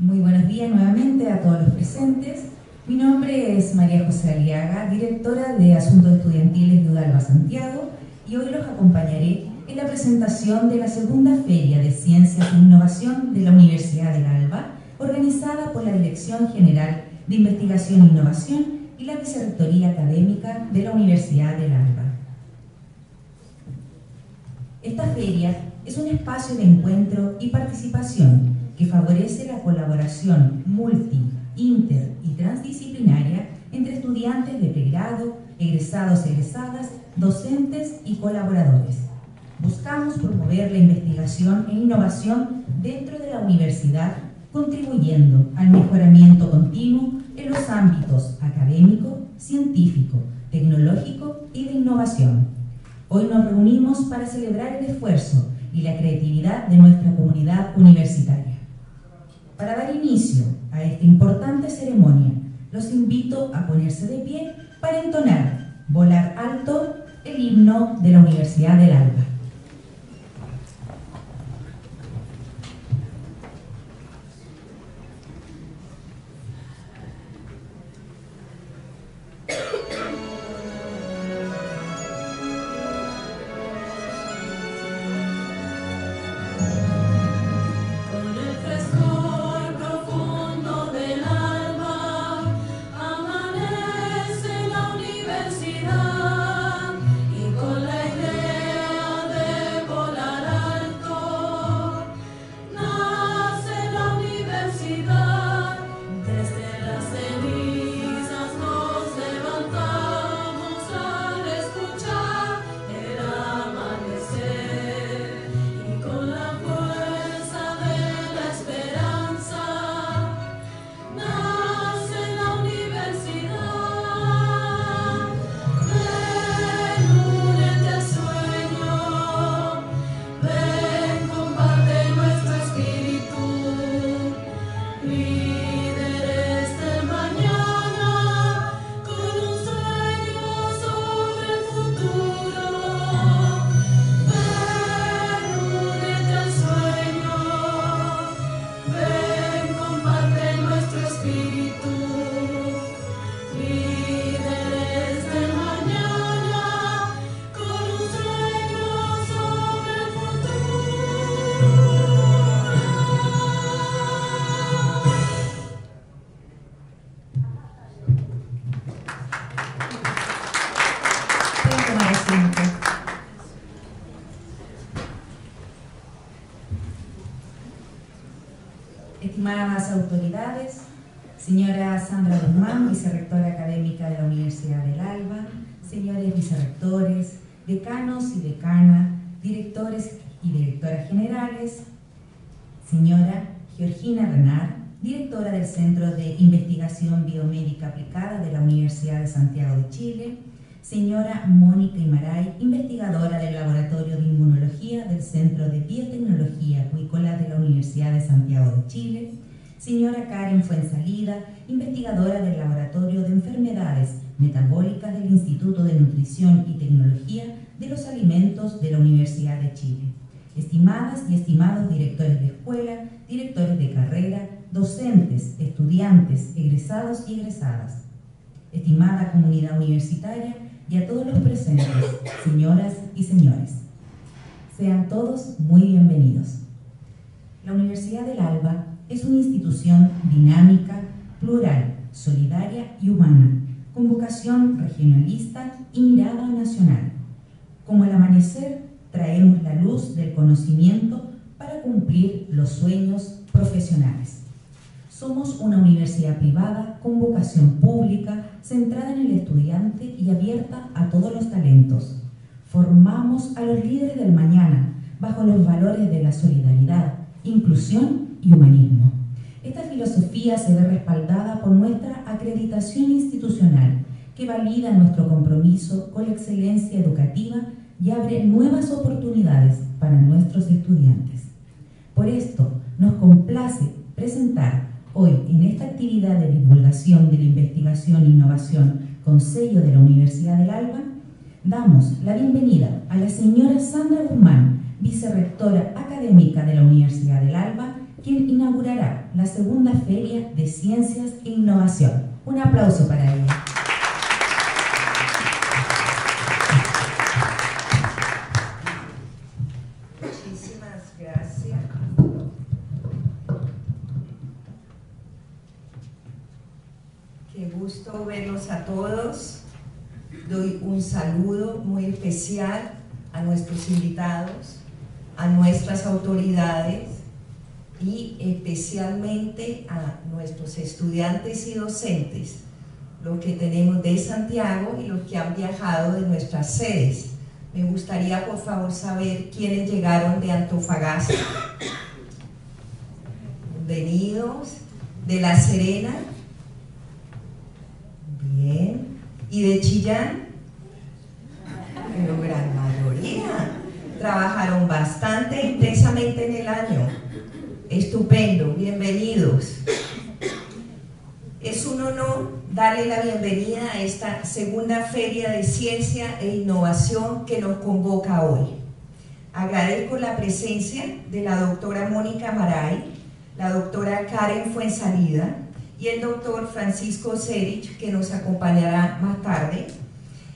Muy buenos días nuevamente a todos los presentes. Mi nombre es María José Aliaga, directora de Asuntos Estudiantiles de UDALBA Santiago, y hoy los acompañaré en la presentación de la segunda Feria de Ciencias e Innovación de la Universidad del ALBA, organizada por la Dirección General de Investigación e Innovación y la Vicerrectoría Académica de la Universidad del ALBA. Esta feria es un espacio de encuentro y participación que favorece la colaboración multi, inter y transdisciplinaria entre estudiantes de pregrado, egresados, egresadas, docentes y colaboradores. Buscamos promover la investigación e innovación dentro de la universidad, contribuyendo al mejoramiento continuo en los ámbitos académico, científico, tecnológico y de innovación. Hoy nos reunimos para celebrar el esfuerzo y la creatividad de nuestra comunidad universitaria. Para dar inicio a esta importante ceremonia, los invito a ponerse de pie para entonar Volar Alto, el himno de la Universidad del ALBA. Estimadas autoridades, señora Sandra Guzmán, vicerrectora académica de la Universidad del ALBA, señores vicerrectores, decanos y decanas, directores y directoras generales, señora Georgina Renard, directora del Centro de Investigación Biomédica Aplicada de la Universidad de Santiago de Chile, señora Mónica Imaray, investigadora del Laboratorio de Inmunología del Centro de Biotecnología Acuícola de la Universidad de Santiago de Chile, señora Karen Fuensalida, investigadora del Laboratorio de Enfermedades Metabólicas del Instituto de Nutrición y Tecnología de los Alimentos de la Universidad de Chile, estimadas y estimados directores de escuela, directores de carrera, docentes, estudiantes, egresados y egresadas, estimada comunidad universitaria y a todos los presentes, señoras y señores. Sean todos muy bienvenidos. La Universidad del ALBA es una institución dinámica, plural, solidaria y humana, con vocación regionalista y mirada nacional. Como el amanecer, traemos la luz del conocimiento para cumplir los sueños profesionales. Somos una universidad privada con vocación pública, centrada en el estudiante y abierta a todos los talentos. Formamos a los líderes del mañana bajo los valores de la solidaridad, inclusión y humanismo. Esta filosofía se ve respaldada por nuestra acreditación institucional, que valida nuestro compromiso con la excelencia educativa y abre nuevas oportunidades para nuestros estudiantes. Por esto, nos complace presentar hoy, en esta actividad de divulgación de la investigación e innovación con sello de la Universidad del ALBA, damos la bienvenida a la señora Sandra Guzmán, vicerrectora académica de la Universidad del ALBA, quien inaugurará la segunda Feria de Ciencias e Innovación. Un aplauso para ella. Muchísimas gracias. Qué gusto verlos a todos. Doy un saludo muy especial a nuestros invitados, a nuestras autoridades y especialmente a nuestros estudiantes y docentes, los que tenemos de Santiago y los que han viajado de nuestras sedes. Me gustaría, por favor, saber quiénes llegaron de Antofagasta. Bienvenidos. ¿De La Serena? Bien. ¿Y de Chillán? Pero gran mayoría. Trabajaron bastante intensamente en el año. Estupendo, bienvenidos. Es un honor darle la bienvenida a esta segunda Feria de Ciencia e Innovación que nos convoca hoy. Agradezco la presencia de la doctora Mónica Maray, la doctora Karen Fuensalida y el doctor Francisco Serich, que nos acompañará más tarde.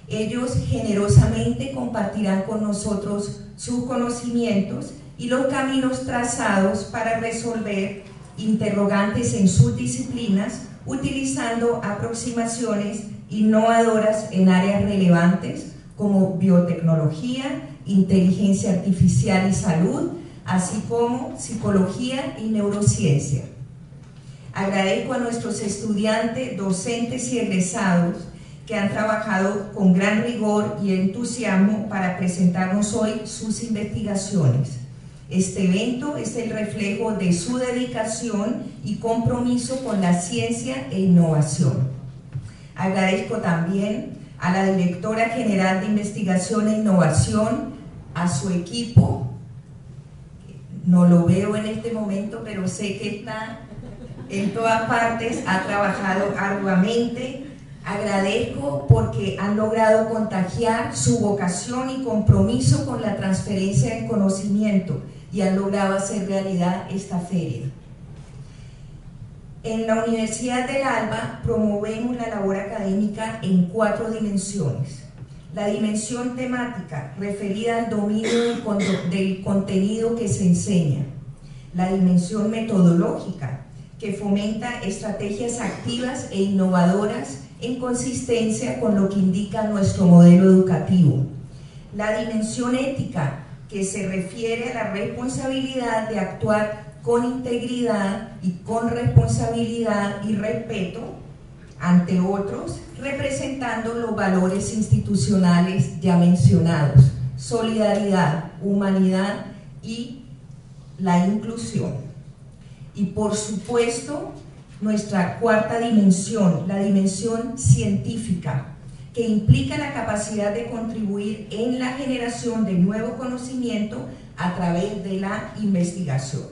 Ellos generosamente compartirán con nosotros sus conocimientos y los caminos trazados para resolver interrogantes en sus disciplinas, utilizando aproximaciones innovadoras en áreas relevantes como biotecnología, inteligencia artificial y salud, así como psicología y neurociencia. Agradezco a nuestros estudiantes, docentes y egresados que han trabajado con gran rigor y entusiasmo para presentarnos hoy sus investigaciones. Este evento es el reflejo de su dedicación y compromiso con la ciencia e innovación. Agradezco también a la Directora General de Investigación e Innovación, a su equipo, no lo veo en este momento, pero sé que está en todas partes, ha trabajado arduamente. Agradezco porque han logrado contagiar su vocación y compromiso con la transferencia del conocimiento y han logrado hacer realidad esta feria. En la Universidad del Alba promovemos la labor académica en 4 dimensiones. La dimensión temática, referida al dominio del contenido que se enseña. La dimensión metodológica, que fomenta estrategias activas e innovadoras en consistencia con lo que indica nuestro modelo educativo. La dimensión ética, que se refiere a la responsabilidad de actuar con integridad y con responsabilidad y respeto ante otros, representando los valores institucionales ya mencionados: solidaridad, humanidad y la inclusión. Y por supuesto, nuestra 4ª dimensión, la dimensión científica, que implica la capacidad de contribuir en la generación de nuevo conocimiento a través de la investigación.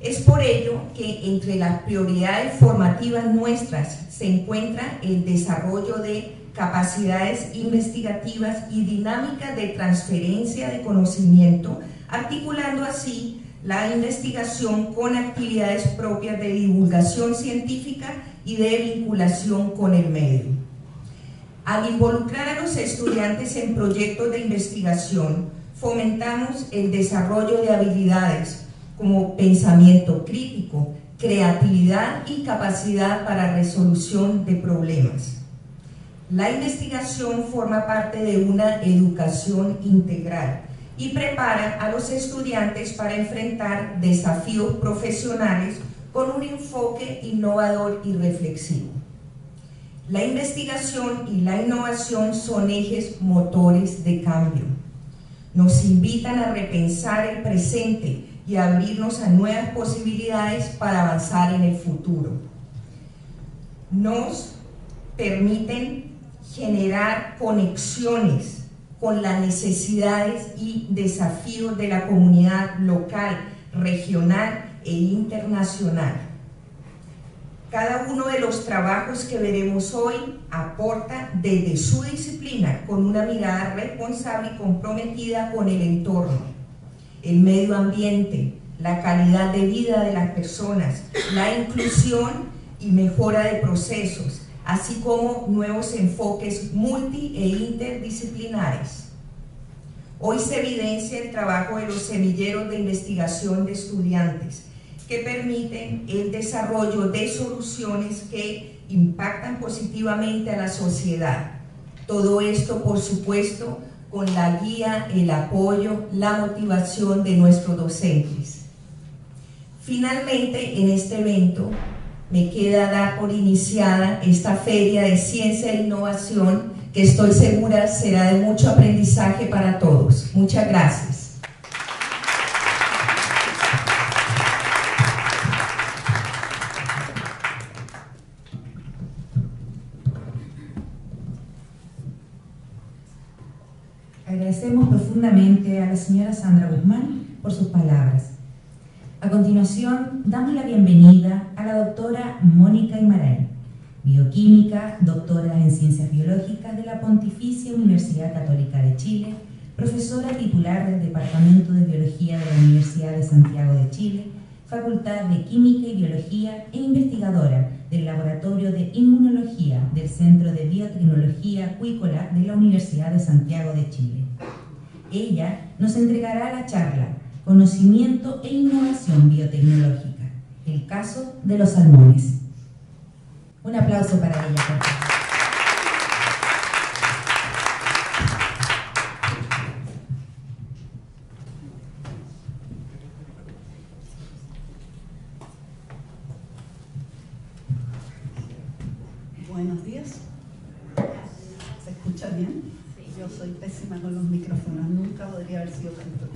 Es por ello que entre las prioridades formativas nuestras se encuentra el desarrollo de capacidades investigativas y dinámicas de transferencia de conocimiento, articulando así la investigación con actividades propias de divulgación científica y de vinculación con el medio. Al involucrar a los estudiantes en proyectos de investigación, fomentamos el desarrollo de habilidades como pensamiento crítico, creatividad y capacidad para resolución de problemas. La investigación forma parte de una educación integral y prepara a los estudiantes para enfrentar desafíos profesionales con un enfoque innovador y reflexivo. La investigación y la innovación son ejes motores de cambio. Nos invitan a repensar el presente y a abrirnos a nuevas posibilidades para avanzar en el futuro. Nos permiten generar conexiones con las necesidades y desafíos de la comunidad local, regional e internacional. Cada uno de los trabajos que veremos hoy aporta desde su disciplina con una mirada responsable y comprometida con el entorno, el medio ambiente, la calidad de vida de las personas, la inclusión y mejora de procesos, así como nuevos enfoques multi e interdisciplinares. Hoy se evidencia el trabajo de los semilleros de investigación de estudiantes que permiten el desarrollo de soluciones que impactan positivamente a la sociedad. Todo esto, por supuesto, con la guía, el apoyo, la motivación de nuestros docentes. Finalmente, en este evento, me queda dar por iniciada esta Feria de Ciencia e Innovación que estoy segura será de mucho aprendizaje para todos. Muchas gracias. Agradecemos profundamente a la señora Sandra Guzmán por sus palabras. A continuación, damos la bienvenida a la doctora Mónica Aymaray, bioquímica, doctora en Ciencias Biológicas de la Pontificia Universidad Católica de Chile, profesora titular del Departamento de Biología de la Universidad de Santiago de Chile, Facultad de Química y Biología e investigadora del Laboratorio de Inmunología del Centro de Biotecnología Acuícola de la Universidad de Santiago de Chile. Ella nos entregará la charla Conocimiento e Innovación Biotecnológica, el caso de los salmones. Un aplauso para ella, por favor. Buenos días. ¿Se escucha bien? Yo soy pésima con los micrófonos, nunca podría haber sido cantor.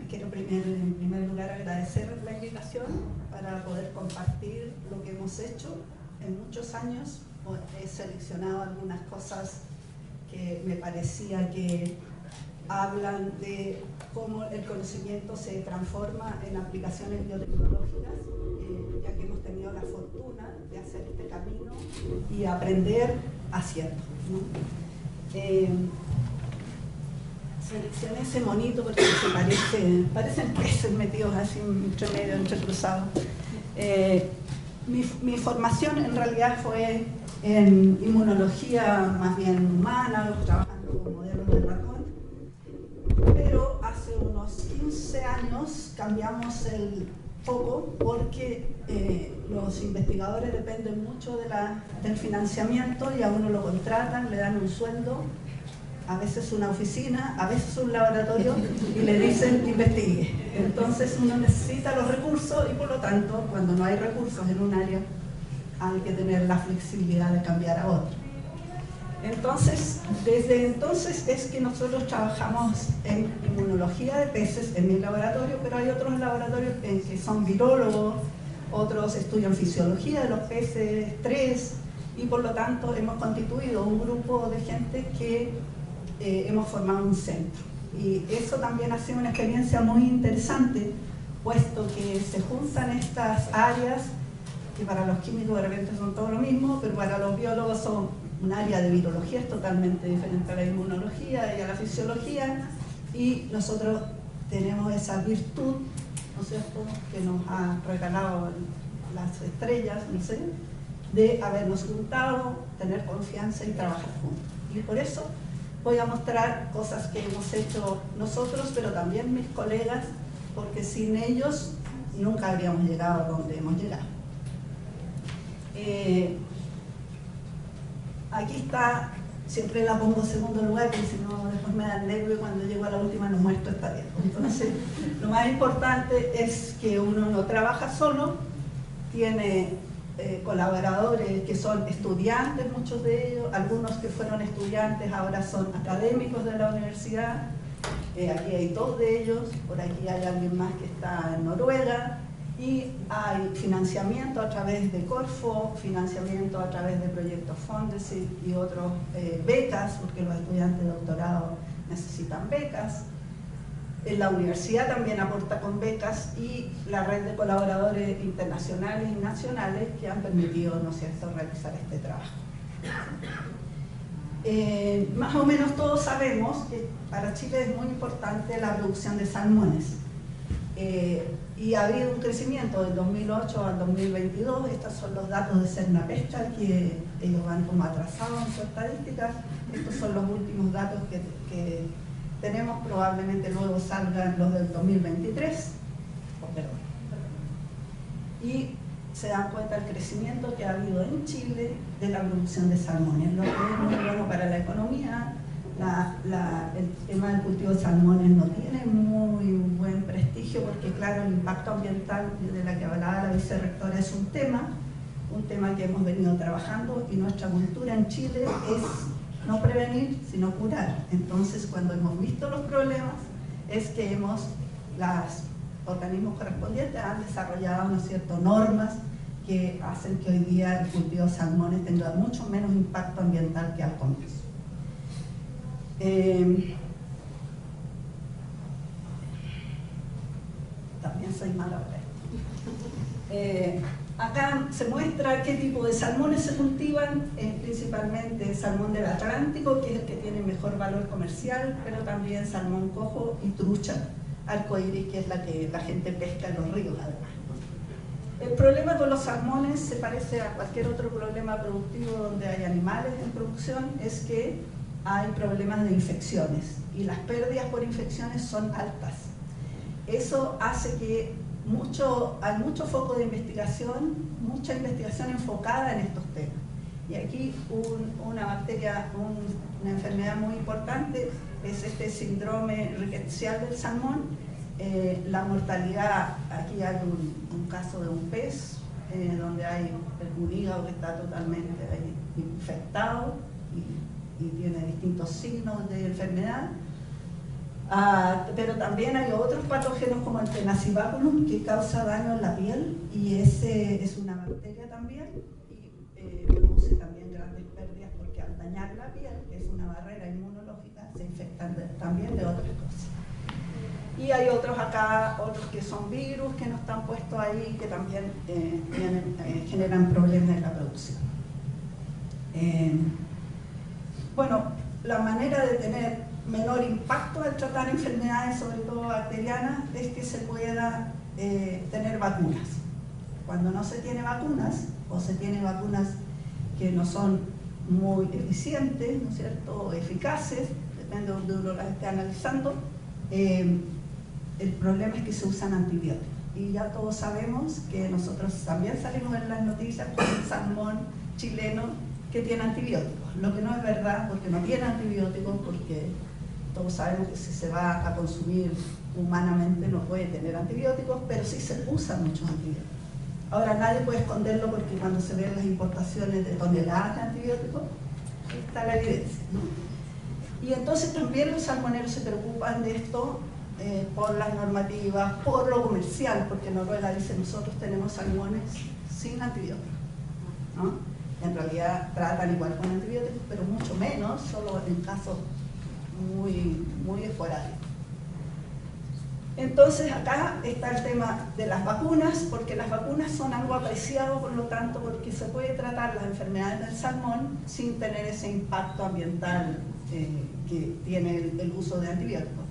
Quiero en primer lugar agradecer la invitación para poder compartir lo que hemos hecho en muchos años. He seleccionado algunas cosas que me parecía que hablan de cómo el conocimiento se transforma en aplicaciones biotecnológicas, ya que hemos tenido la fortuna de hacer este camino y aprender haciendo, ¿no? Seleccioné ese monito porque parecen peces metidos así entre medio, entrecruzados. Mi formación en realidad fue en inmunología más bien humana, trabajando con modelos de ratón, pero hace unos 15 años cambiamos el foco porque los investigadores dependen mucho del financiamiento y a uno lo contratan, le dan un sueldo, a veces una oficina, a veces un laboratorio y le dicen investigue. Entonces uno necesita los recursos y por lo tanto cuando no hay recursos en un área hay que tener la flexibilidad de cambiar a otro. Entonces, desde entonces es que nosotros trabajamos en inmunología de peces en mi laboratorio, pero hay otros laboratorios que son virólogos, otros estudian fisiología de los peces, estrés, y por lo tanto hemos constituido un grupo de gente que hemos formado un centro. Y eso también ha sido una experiencia muy interesante, puesto que se juntan estas áreas, que para los químicos de repente son todo lo mismo, pero para los biólogos son un área de virología, es totalmente diferente a la inmunología y a la fisiología, y nosotros tenemos esa virtud, ¿no es cierto?, que nos ha regalado las estrellas, no sé, de habernos juntado, tener confianza y trabajar juntos. Y por eso voy a mostrar cosas que hemos hecho nosotros, pero también mis colegas, porque sin ellos nunca habríamos llegado a donde hemos llegado. Aquí está, siempre la pongo en segundo lugar, porque si no después me da nervio y cuando llego a la última no muestro esta vez. Entonces, lo más importante es que uno no trabaja solo, tiene colaboradores que son estudiantes, muchos de ellos, algunos que fueron estudiantes ahora son académicos de la universidad, aquí hay 2 de ellos, por aquí hay alguien más que está en Noruega, y hay financiamiento a través de Corfo, financiamiento a través de proyectos Fondesit y otros becas, porque los estudiantes de doctorado necesitan becas. La universidad también aporta con becas y la red de colaboradores internacionales y nacionales que han permitido, ¿no es cierto?, realizar este trabajo. Más o menos todos sabemos que para Chile es muy importante la producción de salmones. Y ha habido un crecimiento del 2008 al 2022. Estos son los datos de Cernapesca, que ellos van como atrasados en su estadística. Estos son los últimos datos que tenemos. Probablemente luego salgan los del 2023. Y se dan cuenta del crecimiento que ha habido en Chile de la producción de salmones, lo que es muy bueno para la economía. El tema del cultivo de salmones no tiene muy buen prestigio porque, claro, el impacto ambiental de la que hablaba la vicerrectora es un tema que hemos venido trabajando, y nuestra cultura en Chile es no prevenir, sino curar. Entonces, cuando hemos visto los problemas, es que los organismos correspondientes han desarrollado, ¿no es cierto?, normas que hacen que hoy día el cultivo de salmones tenga mucho menos impacto ambiental que al comienzo. También soy mala para esto. Acá se muestra qué tipo de salmones se cultivan, principalmente salmón del Atlántico, que es el que tiene mejor valor comercial, pero también salmón cojo y trucha arcoíris, que es la que la gente pesca en los ríos además. El problema con los salmones se parece a cualquier otro problema productivo donde hay animales en producción, es que hay problemas de infecciones y las pérdidas por infecciones son altas. Eso hace que hay mucho foco de investigación, mucha investigación enfocada en estos temas. Y aquí una bacteria, una enfermedad muy importante es este síndrome rickettsial del salmón. La mortalidad, aquí hay un caso de un pez donde hay un hígado que está totalmente infectado y tiene distintos signos de enfermedad. Pero también hay otros patógenos como el Tenacibaculum que causa daño en la piel, y ese es una bacteria también, y produce también grandes pérdidas porque al dañar la piel, que es una barrera inmunológica, se infectan también de otras cosas. Y hay otros acá, otros que son virus que no están puestos ahí, que también generan problemas en la producción. Bueno, la manera de tener menor impacto al tratar enfermedades, sobre todo bacterianas, es que se pueda tener vacunas. Cuando no se tiene vacunas, o se tiene vacunas que no son muy eficientes, ¿no es cierto?, o eficaces, depende de donde uno las esté analizando, el problema es que se usan antibióticos. Y ya todos sabemos que nosotros también salimos en las noticias con el salmón chileno que tiene antibióticos, lo que no es verdad, porque no tiene antibióticos, porque todos sabemos que si se va a consumir humanamente no puede tener antibióticos, pero sí se usan muchos antibióticos. Ahora nadie puede esconderlo porque cuando se ven las importaciones de toneladas de antibióticos, ahí está la evidencia, ¿no? Y entonces también los salmoneros se preocupan de esto por las normativas, por lo comercial, porque Noruega dice nosotros tenemos salmones sin antibióticos, ¿no? En realidad tratan igual con antibióticos, pero mucho menos, solo en casos muy esporádicos. Entonces acá está el tema de las vacunas, porque las vacunas son algo apreciado, por lo tanto, porque se puede tratar las enfermedades del salmón sin tener ese impacto ambiental que tiene el uso de antibióticos.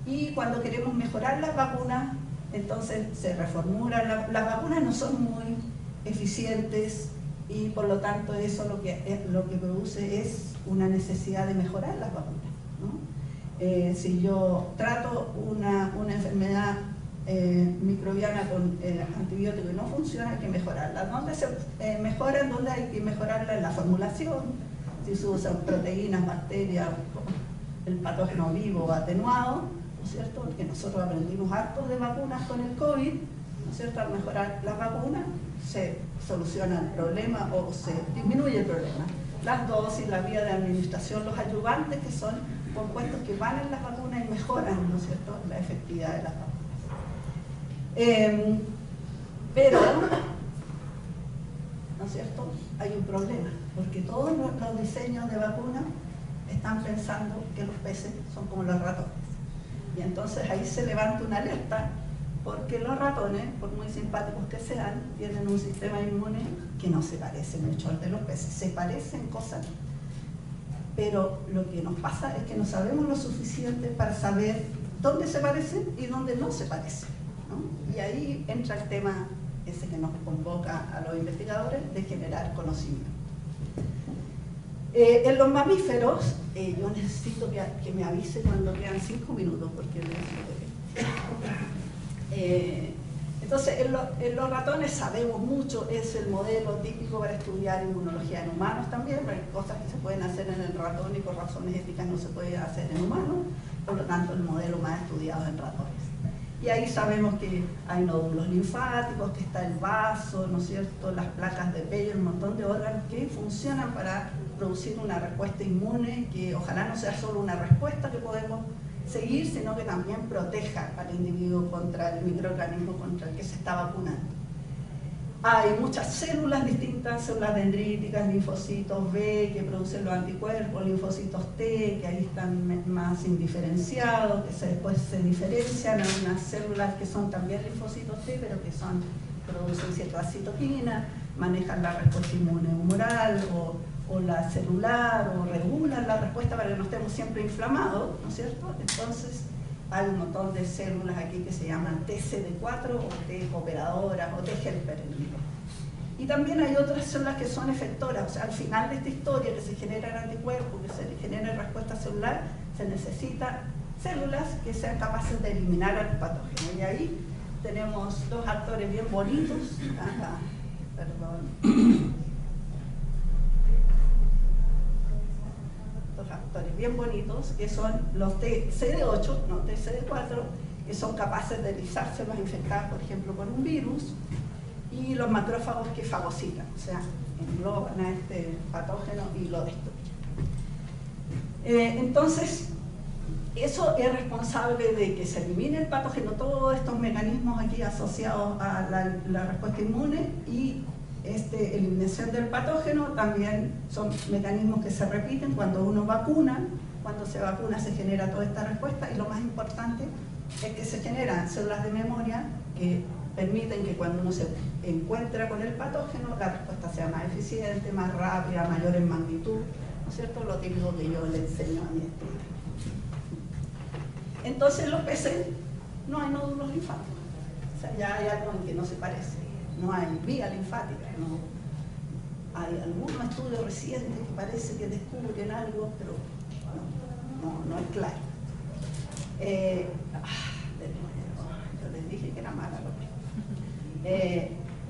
Y cuando queremos mejorar las vacunas, entonces se reformulan. Las vacunas no son muy eficientes y por lo tanto eso lo que produce es una necesidad de mejorar las vacunas, ¿no? Si yo trato una enfermedad microbiana con antibiótico y no funciona, hay que mejorarla. ¿Dónde se mejora? ¿Dónde hay que mejorarla? En la formulación, si se usan proteínas, bacterias, el patógeno vivo o atenuado, ¿no es cierto? Porque nosotros aprendimos hartos de vacunas con el COVID, ¿no es cierto? Al mejorar las vacunas se soluciona el problema o se disminuye el problema. Las dosis, la vía de administración, los ayudantes, que son compuestos que van en las vacunas y mejoran, ¿no es cierto?, la efectividad de las vacunas. Pero, ¿no es cierto?, hay un problema, porque todos los diseños de vacunas están pensando que los peces son como los ratones. Y entonces ahí se levanta una alerta, porque los ratones, por muy simpáticos que sean, tienen un sistema inmune que no se parece mucho al de los peces, se parecen cosas, pero lo que nos pasa es que no sabemos lo suficiente para saber dónde se parecen y dónde no se parecen, ¿no? Y ahí entra el tema ese que nos convoca a los investigadores de generar conocimiento. En los mamíferos, yo necesito que me avise cuando quedan 5 minutos, porque entonces en los ratones sabemos mucho, es el modelo típico para estudiar inmunología en humanos también, porque hay cosas que se pueden hacer en el ratón y por razones éticas no se puede hacer en humanos, por lo tanto el modelo más estudiado en ratones. Y ahí sabemos que hay nódulos linfáticos, que está el vaso, ¿no es cierto?, las placas de Peyer, un montón de órganos que funcionan para producir una respuesta inmune que ojalá no sea solo una respuesta que podemos seguir, sino que también proteja al individuo contra el microorganismo contra el que se está vacunando. Hay muchas células distintas, células dendríticas, linfocitos B que producen los anticuerpos, linfocitos T que ahí están más indiferenciados, que después se diferencian. Hay unas células que son también linfocitos T, pero que producen cierta citoquina, manejan la respuesta inmune humoral o la celular, o regulan la respuesta para que no estemos siempre inflamados, ¿no es cierto? Entonces hay un montón de células aquí que se llaman TCD4 o T cooperadoras o T helper en vivo. Y también hay otras células que son efectoras, o sea, al final de esta historia que se generan anticuerpos, que se genera respuesta celular, se necesitan células que sean capaces de eliminar al patógeno. Y ahí tenemos dos actores bien bonitos, acá, perdón. Actores bien bonitos, que son los TCD8, no TCD4, que son capaces de lisar células infectadas, por ejemplo, por un virus, y los macrófagos que fagocitan, o sea, engloban a este patógeno y lo destruyen. Entonces, eso es responsable de que se elimine el patógeno, todos estos mecanismos aquí asociados a la respuesta inmune, y eliminación del patógeno también son mecanismos que se repiten cuando uno vacuna. Cuando se vacuna se genera toda esta respuesta, y lo más importante es que se generan células de memoria que permiten que cuando uno se encuentra con el patógeno la respuesta sea más eficiente, más rápida, mayor en magnitud, ¿no es cierto? Lo típico que yo le enseño a mi estudiante. Entonces en los peces no hay nódulos linfáticos, o sea, ya hay algo en que no se parece. No hay vía linfática, no. Hay algunos estudios recientes que parece que descubren algo, pero no es claro. Yo les dije que era mala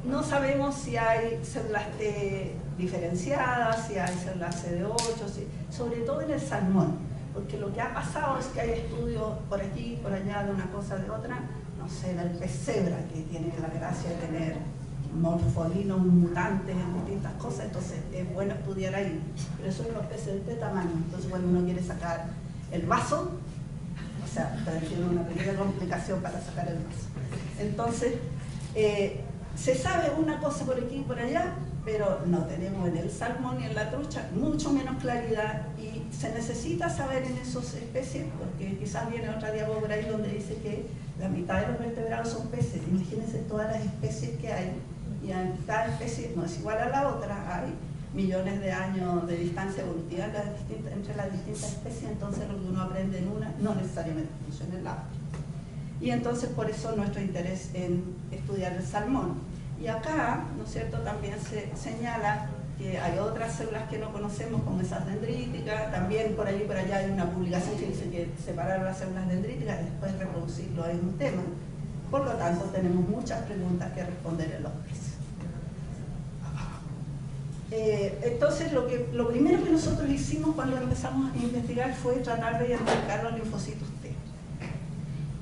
no sabemos si hay células T diferenciadas, si hay células CD8, sobre todo en el salmón, porque lo que ha pasado es que hay estudios por aquí, por allá, de una cosa, de otra, no sé, en el pez cebra, que tiene la gracia de tener morfolinos mutantes en distintas cosas, entonces es bueno estudiar ahí, pero son los peces de este tamaño. Entonces cuando uno quiere sacar el vaso, o sea, tiene una pequeña complicación para sacar el vaso. Entonces se sabe una cosa por aquí y por allá, pero no tenemos en el salmón y en la trucha mucho menos claridad, y se necesita saber en esas especies, porque quizás viene otra diapositiva por ahí donde dice que la mitad de los vertebrados son peces. Imagínense todas las especies que hay, y cada especie no es igual a la otra, hay millones de años de distancia evolutiva entre las distintas especies, entonces lo que uno aprende en una no necesariamente funciona en la otra. Y entonces por eso nuestro interés en estudiar el salmón. Y acá, ¿no es cierto?, también se señala que hay otras células que no conocemos, como esas dendríticas. También por allí y por allá hay una publicación que dice que separar las células dendríticas y después reproducirlo es un tema. Por lo tanto, tenemos muchas preguntas que responder en los peces. Entonces, lo primero que nosotros hicimos cuando empezamos a investigar fue tratar de identificar los linfocitos T.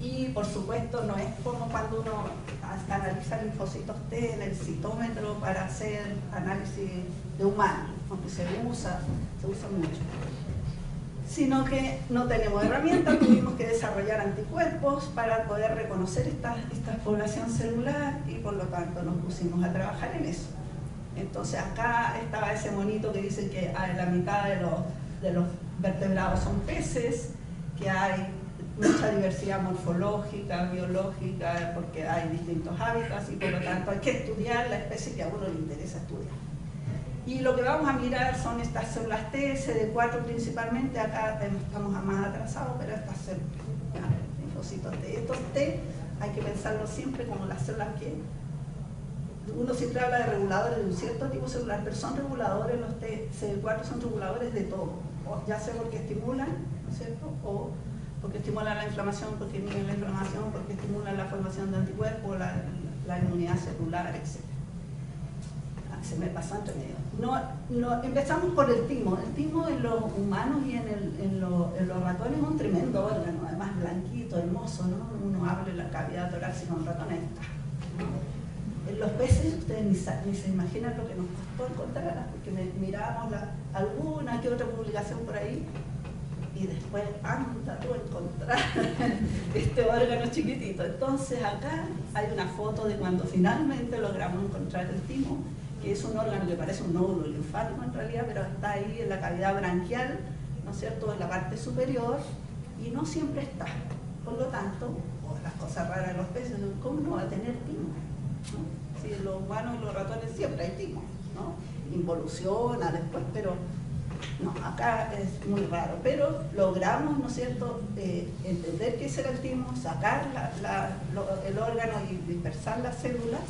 Y por supuesto no es como cuando uno analiza linfocitos T en el citómetro para hacer análisis de humanos, aunque se usa mucho, sino que no tenemos herramientas, tuvimos que desarrollar anticuerpos para poder reconocer esta población celular, y por lo tanto nos pusimos a trabajar en eso. Entonces acá estaba ese monito que dice que la mitad de los vertebrados son peces, que hay mucha diversidad morfológica, biológica, porque hay distintos hábitats, y por lo tanto hay que estudiar la especie que a uno le interesa estudiar. Y lo que vamos a mirar son estas células T, CD4 principalmente, acá estamos más atrasados, pero estas células, linfocitos T. Estos T hay que pensarlo siempre como las células que uno siempre habla de reguladores de un cierto tipo celular, pero son reguladores, los T, CD4 son reguladores de todo, ya sea porque estimulan, ¿no es cierto?, o porque estimulan la inflamación, porque inhiben la inflamación, porque estimulan la formación de anticuerpos, la inmunidad celular, etc. Se me pasó entre medio. Empezamos por el timo. El timo en los humanos y en los ratones es un tremendo órgano, además blanquito, hermoso, ¿no? Uno abre la cavidad torácica con ratón, ahí está. En los peces ustedes ni se imaginan lo que nos costó encontrar, porque mirábamos alguna que otra publicación por ahí y después anda tú a encontrar este órgano chiquitito. Entonces acá hay una foto de cuando finalmente logramos encontrar el timo, que es un órgano que parece un nódulo linfático en realidad, pero está ahí en la cavidad branquial, ¿no es cierto?, en la parte superior, y no siempre está. Por lo tanto, las cosas raras de los peces, ¿cómo no va a tener timo? ¿No? Si en los humanos y los ratones siempre hay timo, ¿no? Involuciona después, pero no, acá es muy raro. Pero logramos, ¿no es cierto?, entender qué es el timo, sacar el órgano y dispersar las células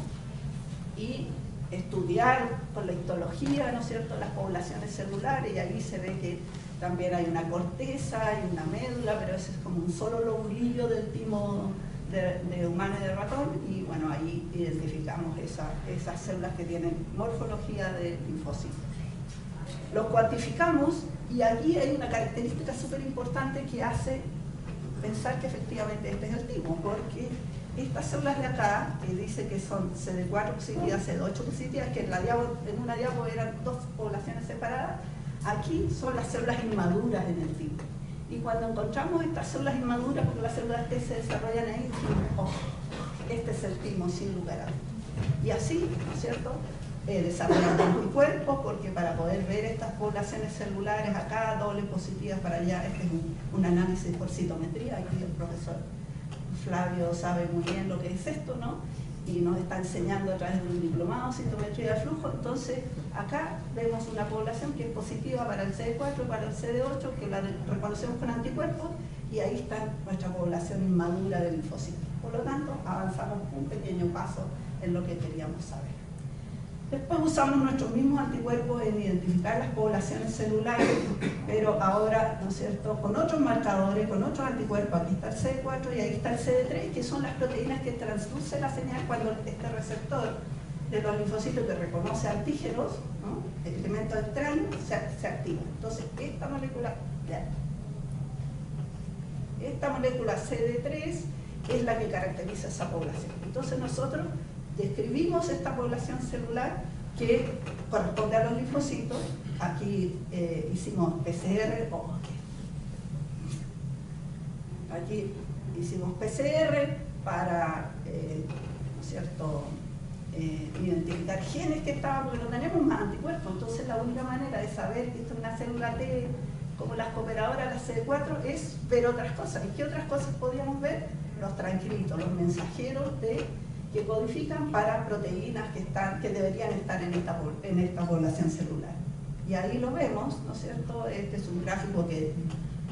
y estudiar con la histología, ¿no es cierto?, las poblaciones celulares, y ahí se ve que también hay una corteza, hay una médula, pero ese es como un solo lobulillo del timo de humano y de ratón, y bueno, ahí identificamos esas células que tienen morfología de linfocitos. Los cuantificamos, y aquí hay una característica súper importante que hace pensar que efectivamente este es el timo, porque estas células de acá, que dice que son CD4 positivas, CD8 positivas, que en una diapo eran dos poblaciones separadas, aquí son las células inmaduras en el timo. Y cuando encontramos estas células inmaduras, porque las células T se desarrollan ahí, dijimos, oh, este es el timo sin lugar a dudas. Y así, ¿no es cierto?, desarrollando anticuerpos, porque para poder ver estas poblaciones celulares acá, doble positivas para allá, este es un análisis por citometría, aquí el profesor Flavio sabe muy bien lo que es esto, ¿no? Y nos está enseñando a través de un diplomado citometría de flujo. Entonces acá vemos una población que es positiva para el CD4, para el CD8, que la reconocemos con anticuerpos, y ahí está nuestra población inmadura de linfocitos. Por lo tanto, avanzamos un pequeño paso en lo que queríamos saber. Después usamos nuestros mismos anticuerpos en identificar las poblaciones celulares, pero ahora, ¿no es cierto?, con otros marcadores, con otros anticuerpos. Aquí está el CD4 y ahí está el CD3, que son las proteínas que transducen la señal cuando este receptor de los linfocitos que reconoce antígenos, ¿no?, elementos extraños, se activa. Entonces, esta molécula CD3 es la que caracteriza esa población. Entonces nosotros describimos esta población celular que corresponde a los linfocitos. Aquí hicimos PCR, aquí hicimos PCR para, ¿no es cierto?, identificar genes que estaban, porque no tenemos más anticuerpos. Entonces la única manera de saber que esto es una célula T, como las cooperadoras, las CD4, es ver otras cosas. ¿Y qué otras cosas podíamos ver? Los transcritos, los mensajeros que codifican para proteínas que deberían estar en esta población celular. Y ahí lo vemos, ¿no es cierto? Este es un gráfico que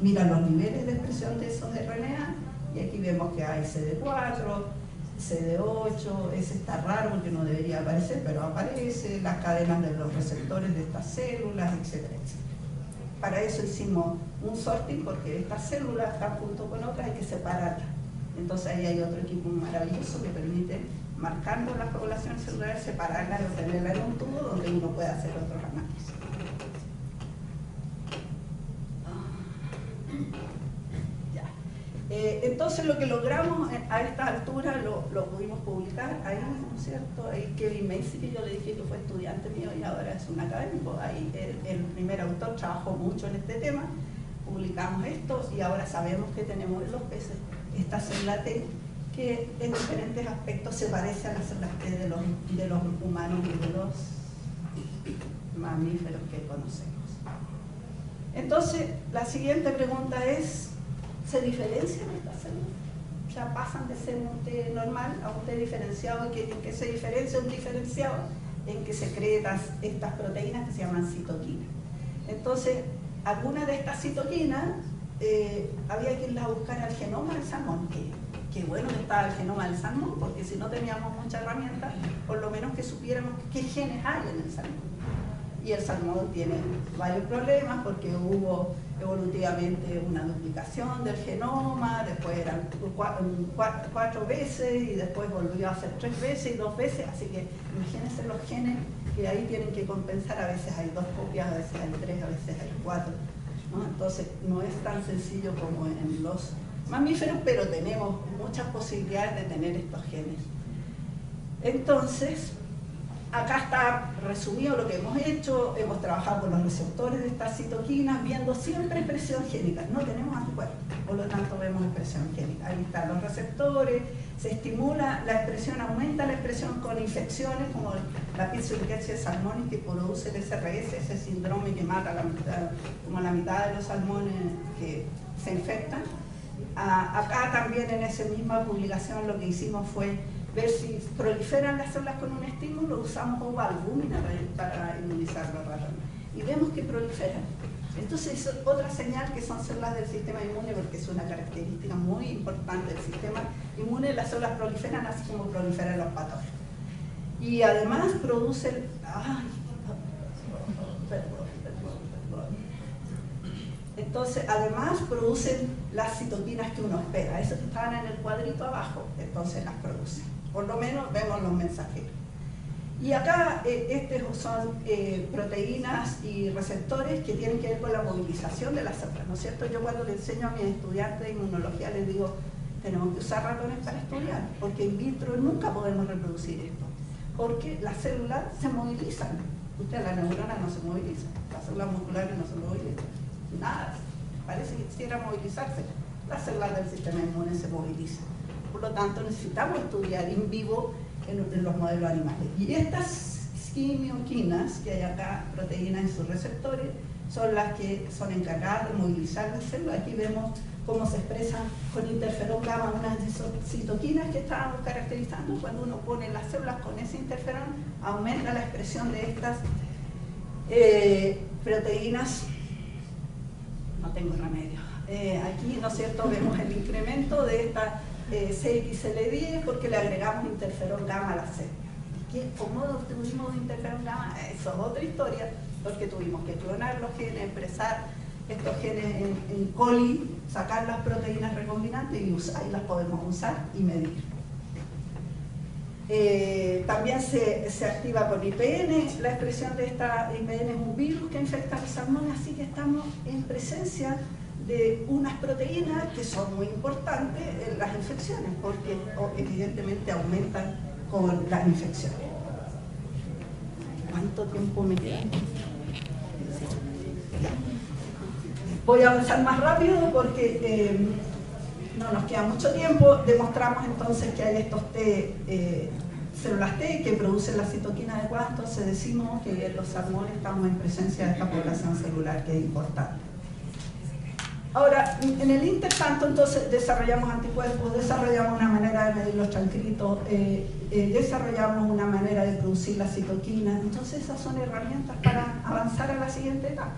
mira los niveles de expresión de esos RNA, y aquí vemos que hay CD4, CD8, ese está raro porque no debería aparecer, pero aparece, las cadenas de los receptores de estas células, etcétera, etcétera. Para eso hicimos un sorting, porque estas células están junto con otras, hay que separarlas. Entonces ahí hay otro equipo maravilloso que permite, marcando las poblaciones celulares, separarlas y obtenerlas en un tubo donde uno puede hacer otros análisis. Entonces lo que logramos a esta altura lo pudimos publicar ahí, ¿no es cierto? Ahí Kevin Macy, que yo le dije que fue estudiante mío y ahora es un académico, ahí el primer autor trabajó mucho en este tema, publicamos esto y ahora sabemos que tenemos en los peces esta célula T que en diferentes aspectos se parece a las células T de los humanos y de los mamíferos que conocemos. Entonces la siguiente pregunta es, ¿se diferencian estas células? O sea, pasan de ser un T normal a un T diferenciado. ¿En qué se diferencia un diferenciado? en que secretan estas proteínas que se llaman citoquinas. Entonces, algunas de estas citoquinas había que irlas a buscar al genoma del salmón, que bueno que estaba el genoma del salmón, porque si no teníamos muchas herramientas, por lo menos que supiéramos qué genes hay en el salmón. Y el salmón tiene varios problemas porque hubo evolutivamente una duplicación del genoma, después eran 4 veces y después volvió a ser 3 veces y 2 veces, así que imagínense los genes que ahí tienen que compensar, a veces hay 2 copias, a veces hay 3, a veces hay 4, ¿no? Entonces no es tan sencillo como en los mamíferos, pero tenemos muchas posibilidades de tener estos genes. Entonces, acá está resumido lo que hemos hecho. Hemos trabajado con los receptores de estas citoquinas, viendo siempre expresión génica. No tenemos anticuerpos, por lo tanto vemos expresión génica. Ahí están los receptores, se estimula la expresión, aumenta la expresión con infecciones como la Pizzolichia salmonis, que produce el SRS, ese síndrome que mata como la mitad de los salmones que se infectan. Acá también en esa misma publicación lo que hicimos fue ver si proliferan las células con un estímulo. Usamos ovalbúmina para inmunizar los ratones y vemos que proliferan. Entonces es otra señal que son células del sistema inmune, porque es una característica muy importante del sistema inmune. Las células proliferan así como proliferan los patógenos. Y además producen... Entonces, además producen las citoquinas que uno espera. Esas que estaban en el cuadrito abajo, entonces las producen. Por lo menos vemos los mensajeros. Y acá estos son proteínas y receptores que tienen que ver con la movilización de las células, ¿no es cierto? Yo cuando le enseño a mis estudiantes de inmunología les digo, tenemos que usar ratones para estudiar, porque in vitro nunca podemos reproducir esto, porque las células se movilizan. Las neuronas no se movilizan, las células musculares no se movilizan, nada, parece que quisiera movilizarse. Las células del sistema inmune se movilizan. Por lo tanto, necesitamos estudiar in vivo en los modelos animales. Y estas quimioquinas que hay acá, proteínas y sus receptores, son las que son encargadas de movilizar las células. Aquí vemos cómo se expresan con interferón gamma unas de esas citoquinas que estábamos caracterizando. Cuando uno pone las células con ese interferón, aumenta la expresión de estas proteínas. No tengo remedio. Aquí, ¿no es cierto?, vemos el incremento de esta CXL10 porque le agregamos interferón gamma a la célula. ¿Cómo obtuvimos interferón gamma? Eso es otra historia, porque tuvimos que clonar los genes, expresar estos genes en coli, sacar las proteínas recombinantes y ahí las podemos usar y medir. También se activa con IPN. La expresión de esta IPN es un virus que infecta los salmones, así que estamos en presencia de unas proteínas que son muy importantes en las infecciones, porque evidentemente aumentan con las infecciones. ¿Cuánto tiempo me queda? Voy a avanzar más rápido porque no nos queda mucho tiempo. Demostramos entonces que hay estos células T que producen la citoquina adecuada, entonces decimos que los salmones estamos en presencia de esta población celular que es importante. Ahora, en el intertanto, entonces, desarrollamos anticuerpos, desarrollamos una manera de medir los transcritos, desarrollamos una manera de producir las citoquinas. Entonces, esas son herramientas para avanzar a la siguiente etapa.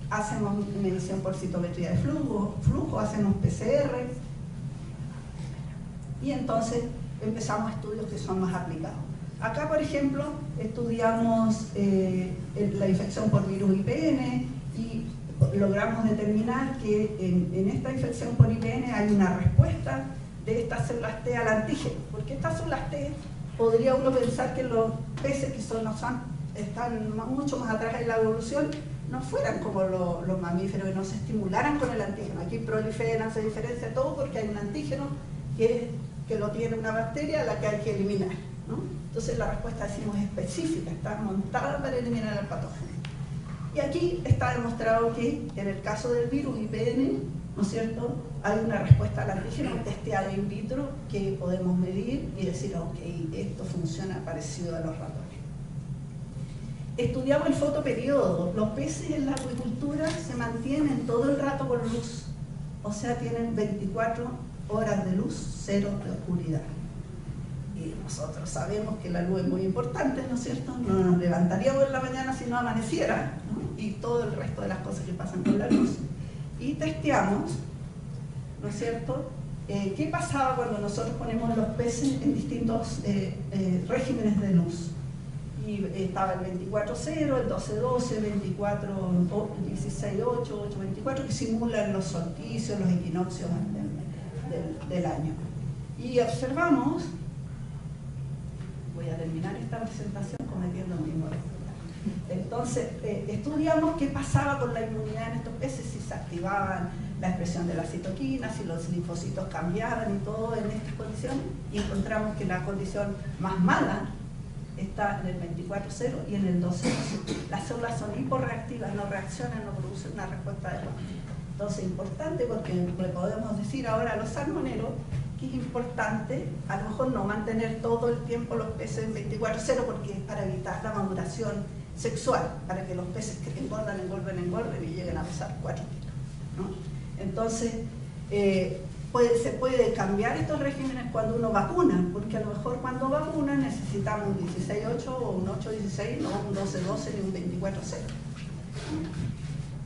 Hacemos medición por citometría de flujo, hacemos PCR, y entonces empezamos estudios que son más aplicados. Acá, por ejemplo, estudiamos la infección por virus IPN y logramos determinar que en esta infección por IPN hay una respuesta de estas células T al antígeno, porque estas células T podría uno pensar que los peces que están mucho más atrás en la evolución no fueran como los mamíferos, que no se estimularan con el antígeno. Aquí proliferan, se diferencia todo porque hay un antígeno que lo tiene una bacteria a la que hay que eliminar, ¿no? Entonces la respuesta, decimos, es específica, está montada para eliminar el patógeno. Y aquí está demostrado que en el caso del virus IPN, ¿no es cierto?, hay una respuesta al antígeno testeada in vitro que podemos medir y decir, ok, esto funciona parecido a los ratones. Estudiamos el fotoperiodo. Los peces en la acuicultura se mantienen todo el rato con luz, o sea, tienen 24 horas de luz, 0 de oscuridad. nosotros sabemos que la luz es muy importante, ¿no es cierto? No nos levantaríamos en la mañana si no amaneciera, ¿no? Y todo el resto de las cosas que pasan con la luz. Y testeamos, ¿no es cierto?, qué pasaba cuando nosotros ponemos los peces en distintos regímenes de luz. Y estaba el 24-0, el 12-12, 24-16-8, 8-24, que simulan los solsticios, los equinoccios del año. Y observamos, voy a terminar esta presentación cometiendo el mismo error. Entonces, estudiamos qué pasaba con la inmunidad en estos peces, si se activaban la expresión de las citoquinas, si los linfocitos cambiaban y todo en estas condiciones, y encontramos que la condición más mala está en el 24-0 y en el 12-12. Las células son hiporreactivas, no reaccionan, no producen una respuesta adecuada. Entonces, importante, porque le podemos decir ahora a los salmoneros que es importante, a lo mejor no mantener todo el tiempo los peces en 24-0, porque es para evitar la maduración sexual, para que los peces que engordan y lleguen a pesar 4 kilos, ¿no? Entonces, se puede cambiar estos regímenes cuando uno vacuna, porque a lo mejor cuando vacuna necesitamos un 16-8 o un 8-16, no un 12-12 ni un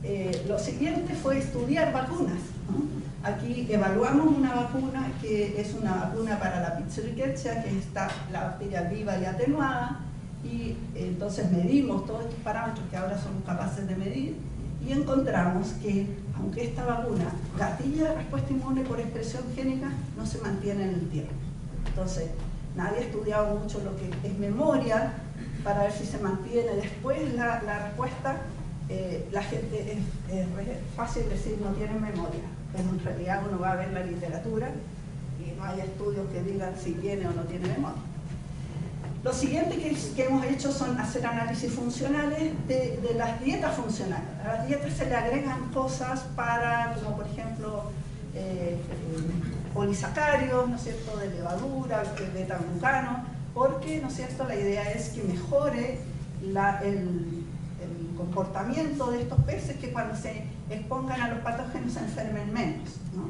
24-0. Lo siguiente fue estudiar vacunas, ¿no? Aquí evaluamos una vacuna que es una vacuna para la Pichuricachia, que está la bacteria viva y atenuada, y entonces medimos todos estos parámetros que ahora somos capaces de medir, y encontramos que, aunque esta vacuna gatilla respuesta inmune por expresión génica, no se mantiene en el tiempo. Entonces, nadie ha estudiado mucho lo que es memoria para ver si se mantiene después la respuesta. La gente es fácil decir no tiene memoria, pero en realidad uno va a ver la literatura y no hay estudios que digan si tiene o no tiene memoria. Lo siguiente que hemos hecho son hacer análisis funcionales de las dietas funcionales. A las dietas se le agregan cosas para, como por ejemplo, polisacáridos, ¿no es cierto?, de levadura, beta-glucano, porque, ¿no es cierto?, la idea es que mejore el comportamiento de estos peces, que cuando se expongan a los patógenos se enfermen menos, ¿no?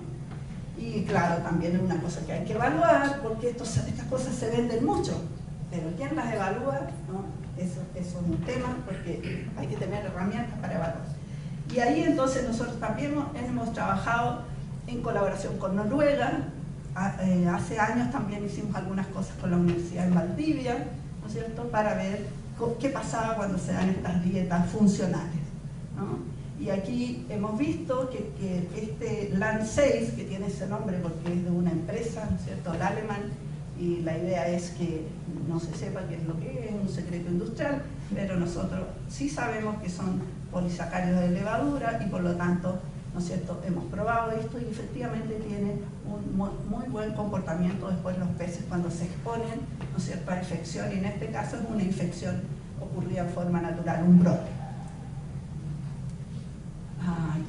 Y claro, también es una cosa que hay que evaluar, porque estas cosas se venden mucho, pero ¿quién las evalúa? ¿No? Eso es un tema, porque hay que tener herramientas para evaluar. Y ahí entonces nosotros también hemos trabajado en colaboración con Noruega. Hace años también hicimos algunas cosas con la Universidad en Valdivia, ¿no es cierto?, para ver qué pasaba cuando se dan estas dietas funcionales, ¿no? Y aquí hemos visto que este Land 6, que tiene ese nombre porque es de una empresa, ¿no es cierto?, el alemán, y la idea es que no se sepa qué es lo que es, un secreto industrial, pero nosotros sí sabemos que son polisacáridos de levadura y por lo tanto, ¿no es cierto?, hemos probado esto y efectivamente tiene un muy buen comportamiento después los peces cuando se exponen, ¿no es cierto?, a infección, y en este caso es una infección ocurrida en forma natural, un brote.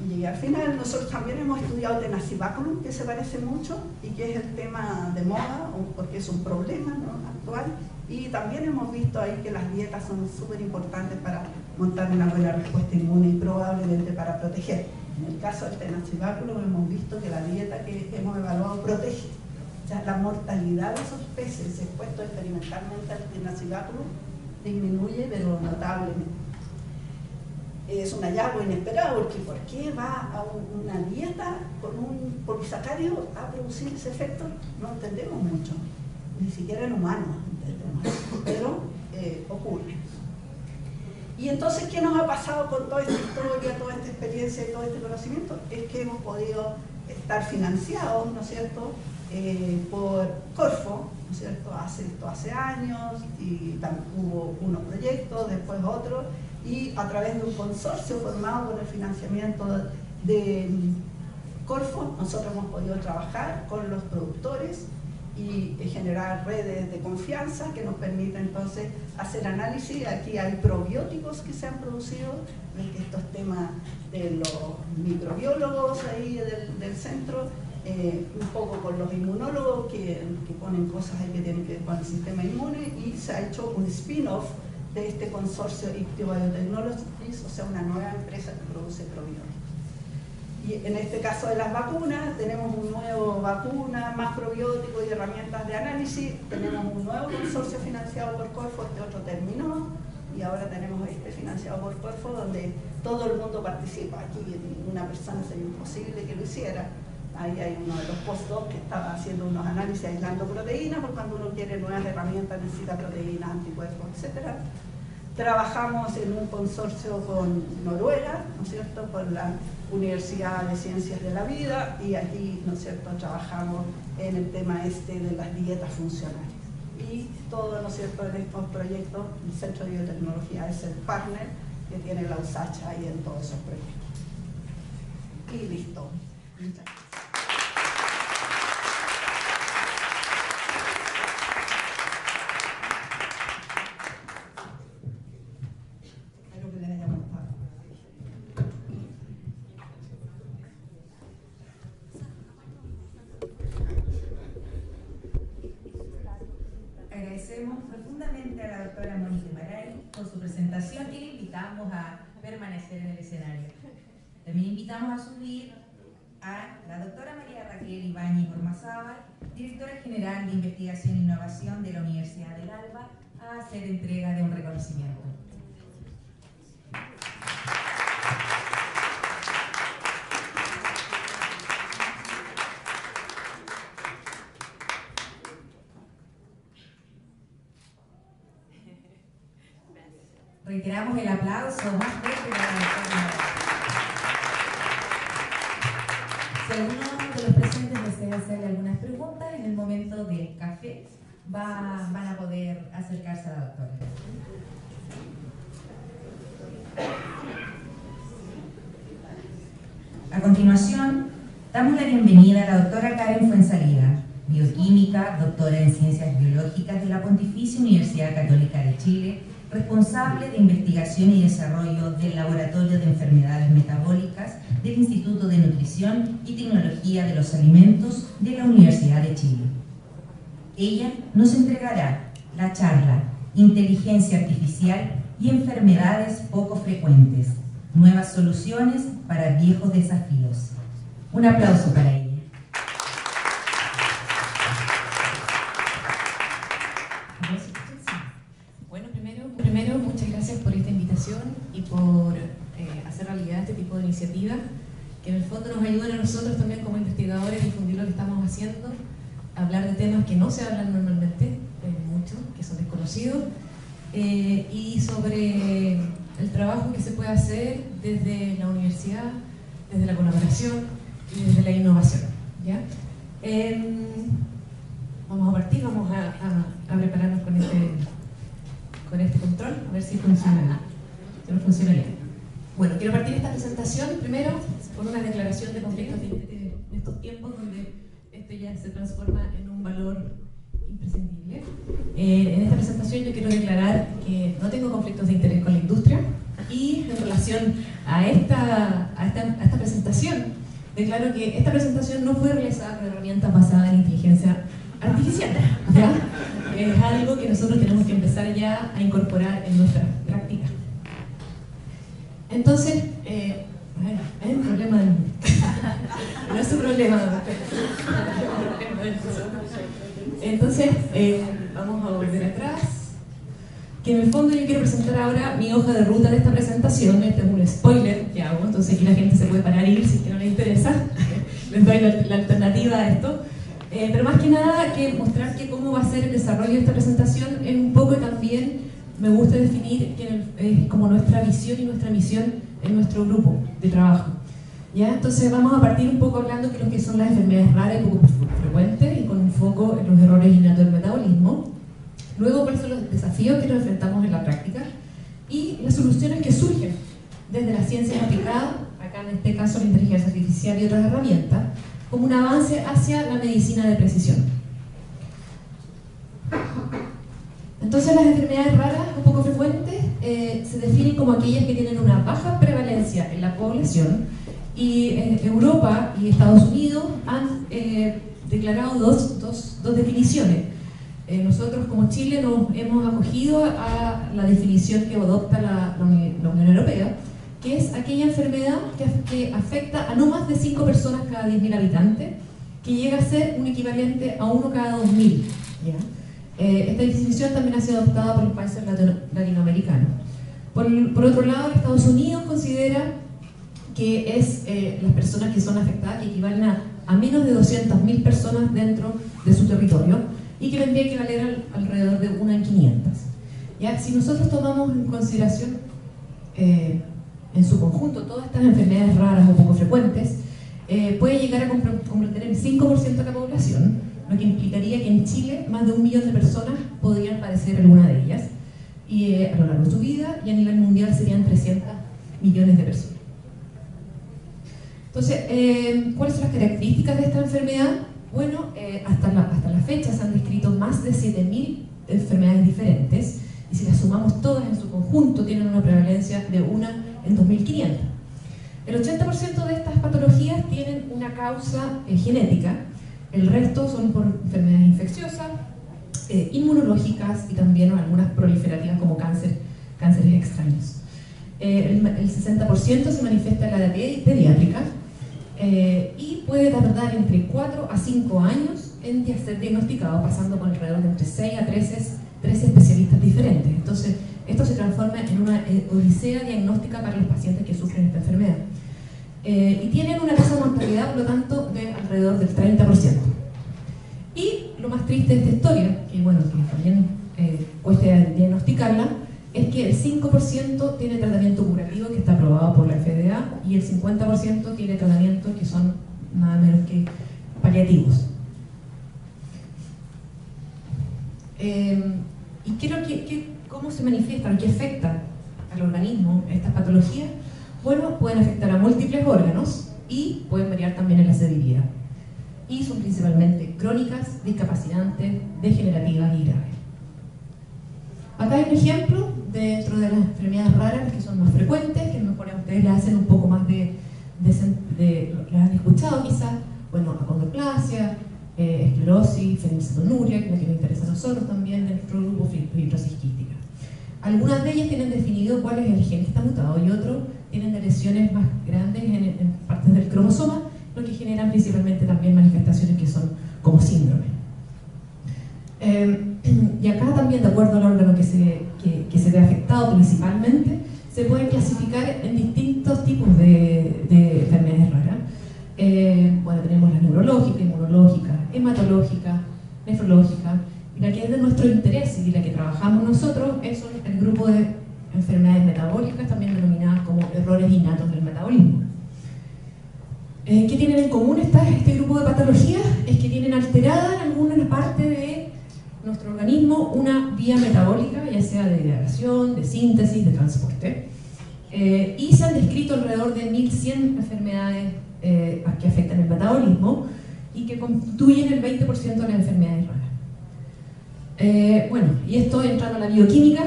Y al final nosotros también hemos estudiado Tenacibaculum, que se parece mucho y que es el tema de moda, porque es un problema, ¿no?, actual, y también hemos visto ahí que las dietas son súper importantes para montar una buena respuesta inmune y probablemente para proteger. En el caso del Tenacibaculum hemos visto que la dieta que hemos evaluado protege. O sea, la mortalidad de esos peces expuestos experimentalmente al Tenacibaculum disminuye, pero notablemente. Es un hallazgo inesperado, porque ¿por qué va a una dieta con un polisacárido a producir ese efecto? No entendemos mucho, ni siquiera en humanos entendemos, pero ocurre. Y entonces, ¿qué nos ha pasado con toda esta historia, toda esta experiencia y todo este conocimiento? Es que hemos podido estar financiados, ¿no es cierto?, por Corfo, ¿no es cierto?, hace años, y hubo unos proyectos, después otros, y a través de un consorcio formado con el financiamiento de Corfo, nosotros hemos podido trabajar con los productores y generar redes de confianza que nos permiten entonces hacer análisis. Aquí hay probióticos que se han producido, estos temas de los microbiólogos ahí del centro, un poco con los inmunólogos que ponen cosas ahí que tienen que ver con el sistema inmune, y se ha hecho un spin-off de este consorcio Ictio Biotechnologies, o sea, una nueva empresa que produce probióticos. Y en este caso de las vacunas, tenemos un nuevo vacuna, más probióticos y herramientas de análisis, tenemos un nuevo consorcio financiado por Corfo, este otro terminó, y ahora tenemos este financiado por Corfo, donde todo el mundo participa. Aquí una persona sería imposible que lo hiciera. Ahí hay uno de los postdocs que estaba haciendo unos análisis aislando proteínas, porque cuando uno quiere nuevas herramientas necesita proteínas, anticuerpos, etc. Trabajamos en un consorcio con Noruega, ¿no es cierto?, con la Universidad de Ciencias de la Vida, y aquí, ¿no es cierto?, trabajamos en el tema de las dietas funcionales. Y todo, ¿no es cierto?, en estos proyectos, el Centro de Biotecnología es el partner que tiene la USACH ahí en todos esos proyectos. Y listo. Muchas gracias. Espero que les haya gustado. Agradecemos profundamente a la doctora Mónica Maray por su presentación y le invitamos a permanecer en el escenario. También invitamos a subir a la doctora María Raquel Ibáñez Ormazábal, directora general de Investigación e Innovación de la Universidad del Alba, a hacer entrega de un reconocimiento. Reiteramos el aplauso más fuerte para la doctora Maray. Si alguno de los presentes desea hacerle algunas preguntas, en el momento del café van a poder acercarse a la doctora. A continuación, damos la bienvenida a la doctora Karen Fuenzalida, bioquímica, doctora en Ciencias Biológicas de la Pontificia Universidad Católica de Chile, responsable de investigación y desarrollo del Laboratorio de Enfermedades Metabólicas del Instituto de Nutrición y Tecnología de los Alimentos de la Universidad de Chile. Ella nos entregará la charla Inteligencia Artificial y Enfermedades Poco Frecuentes, nuevas soluciones para viejos desafíos. Un aplauso para ella. Primero, muchas gracias por esta invitación y por hacer realidad este tipo de iniciativas que en el fondo nos ayudan a nosotros también como investigadores a difundir lo que estamos haciendo, a hablar de temas que no se hablan normalmente, mucho, que son desconocidos, y sobre el trabajo que se puede hacer desde la universidad, desde la colaboración y desde la innovación, ¿ya? Vamos a partir, vamos a prepararnos con este control, a ver si funciona, si no funciona bien. Bueno, quiero partir esta presentación primero por una declaración de conflictos de interés en estos tiempos donde esto ya se transforma en un valor imprescindible. En esta presentación yo quiero declarar que no tengo conflictos de interés con la industria y en relación a esta presentación, declaro que esta presentación no fue realizada con herramientas basadas en inteligencia artificial, ¿ya? Es algo que nosotros tenemos que empezar ya a incorporar en nuestra práctica. Entonces, bueno, es un problema del mundo. No es un problema. Entonces, vamos a volver atrás. Que en el fondo yo quiero presentar ahora mi hoja de ruta de esta presentación. Este es un spoiler que hago, entonces aquí la gente se puede parar y ir si es que no le interesa. Les doy la alternativa a esto. Pero más que nada que mostrar que cómo va a ser el desarrollo de esta presentación es un poco también me gusta definir como nuestra visión y nuestra misión en nuestro grupo de trabajo. ¿Ya? Entonces vamos a partir un poco hablando de lo que son las enfermedades raras y poco frecuentes y con un foco en los errores innatos del metabolismo. Luego cuáles son los desafíos que nos enfrentamos en la práctica y las soluciones que surgen desde las ciencias aplicadas, acá en este caso la inteligencia artificial y otras herramientas, como un avance hacia la medicina de precisión. Entonces las enfermedades raras o poco frecuentes se definen como aquellas que tienen una baja prevalencia en la población y Europa y Estados Unidos han declarado dos definiciones. Nosotros como Chile nos hemos acogido a la definición que adopta la Unión Europea, que es aquella enfermedad que afecta a no más de 5 personas cada 10.000 habitantes, que llega a ser un equivalente a 1 cada 2.000. ¿Ya? Esta definición también ha sido adoptada por los países latinoamericanos. Por otro lado, Estados Unidos considera que es las personas que son afectadas, que equivalen a menos de 200.000 personas dentro de su territorio, y que vendría a equivaler alrededor de 1 en 500. ¿Ya? Si nosotros tomamos en consideración en su conjunto todas estas enfermedades raras o poco frecuentes, puede llegar a comprometer el 5% de la población, lo que implicaría que en Chile más de 1 millón de personas podrían padecer alguna de ellas, y a lo largo de su vida, y a nivel mundial serían 300 millones de personas. Entonces, ¿cuáles son las características de esta enfermedad? Bueno, hasta la fecha se han descrito más de 7.000 enfermedades diferentes, y si las sumamos todas en su conjunto tienen una prevalencia de 1 en 2.500. El 80% de estas patologías tienen una causa genética, el resto son por enfermedades infecciosas, inmunológicas y también algunas proliferativas como cánceres extraños. El 60% se manifiesta en la edad pediátrica y puede tardar entre 4 a 5 años en ser diagnosticado, pasando por alrededor de entre 6 a 13 especialistas diferentes. Entonces, esto se transforma en una odisea diagnóstica para los pacientes que sufren esta enfermedad. Y tienen una tasa de mortalidad, por lo tanto, de alrededor del 30%. Y lo más triste de esta historia, que bueno, que también cuesta diagnosticarla, es que el 5% tiene tratamiento curativo que está aprobado por la FDA y el 50% tiene tratamientos que son nada menos que paliativos. ¿Y cómo se manifiestan? ¿Qué afecta al organismo estas patologías? Bueno, pueden afectar a múltiples órganos y pueden variar también en la severidad. Y son principalmente crónicas, discapacitantes, degenerativas y graves. Acá hay un ejemplo dentro de las enfermedades raras que son más frecuentes, que a lo mejor a ustedes les hacen un poco más las han escuchado quizás, bueno, acondroplasia, esclerosis, fenilcetonuria, que es la que nos interesa a nosotros también, de nuestro grupo, fibrosis quística. Algunas de ellas tienen definido cuál es el gen que está mutado y otros tienen lesiones más grandes en partes del cromosoma, lo que generan principalmente también manifestaciones que son como síndrome. Y acá también, de acuerdo al órgano que se ve afectado principalmente, se pueden clasificar en distintos tipos de enfermedades raras. Bueno, tenemos la neurológica, inmunológica, hematológica, nefrológica, y la que es de nuestro interés y la que trabajamos nosotros es el grupo de enfermedades metabólicas, también denominadas como errores innatos del metabolismo. ¿Qué tienen en común este grupo de patologías? Es que tienen alterada en alguna parte de nuestro organismo una vía metabólica, ya sea de degradación, de síntesis, de transporte, y se han descrito alrededor de 1.100 enfermedades que afectan el metabolismo y que constituyen el 20% de las enfermedades raras. Bueno, y esto entrando a la bioquímica,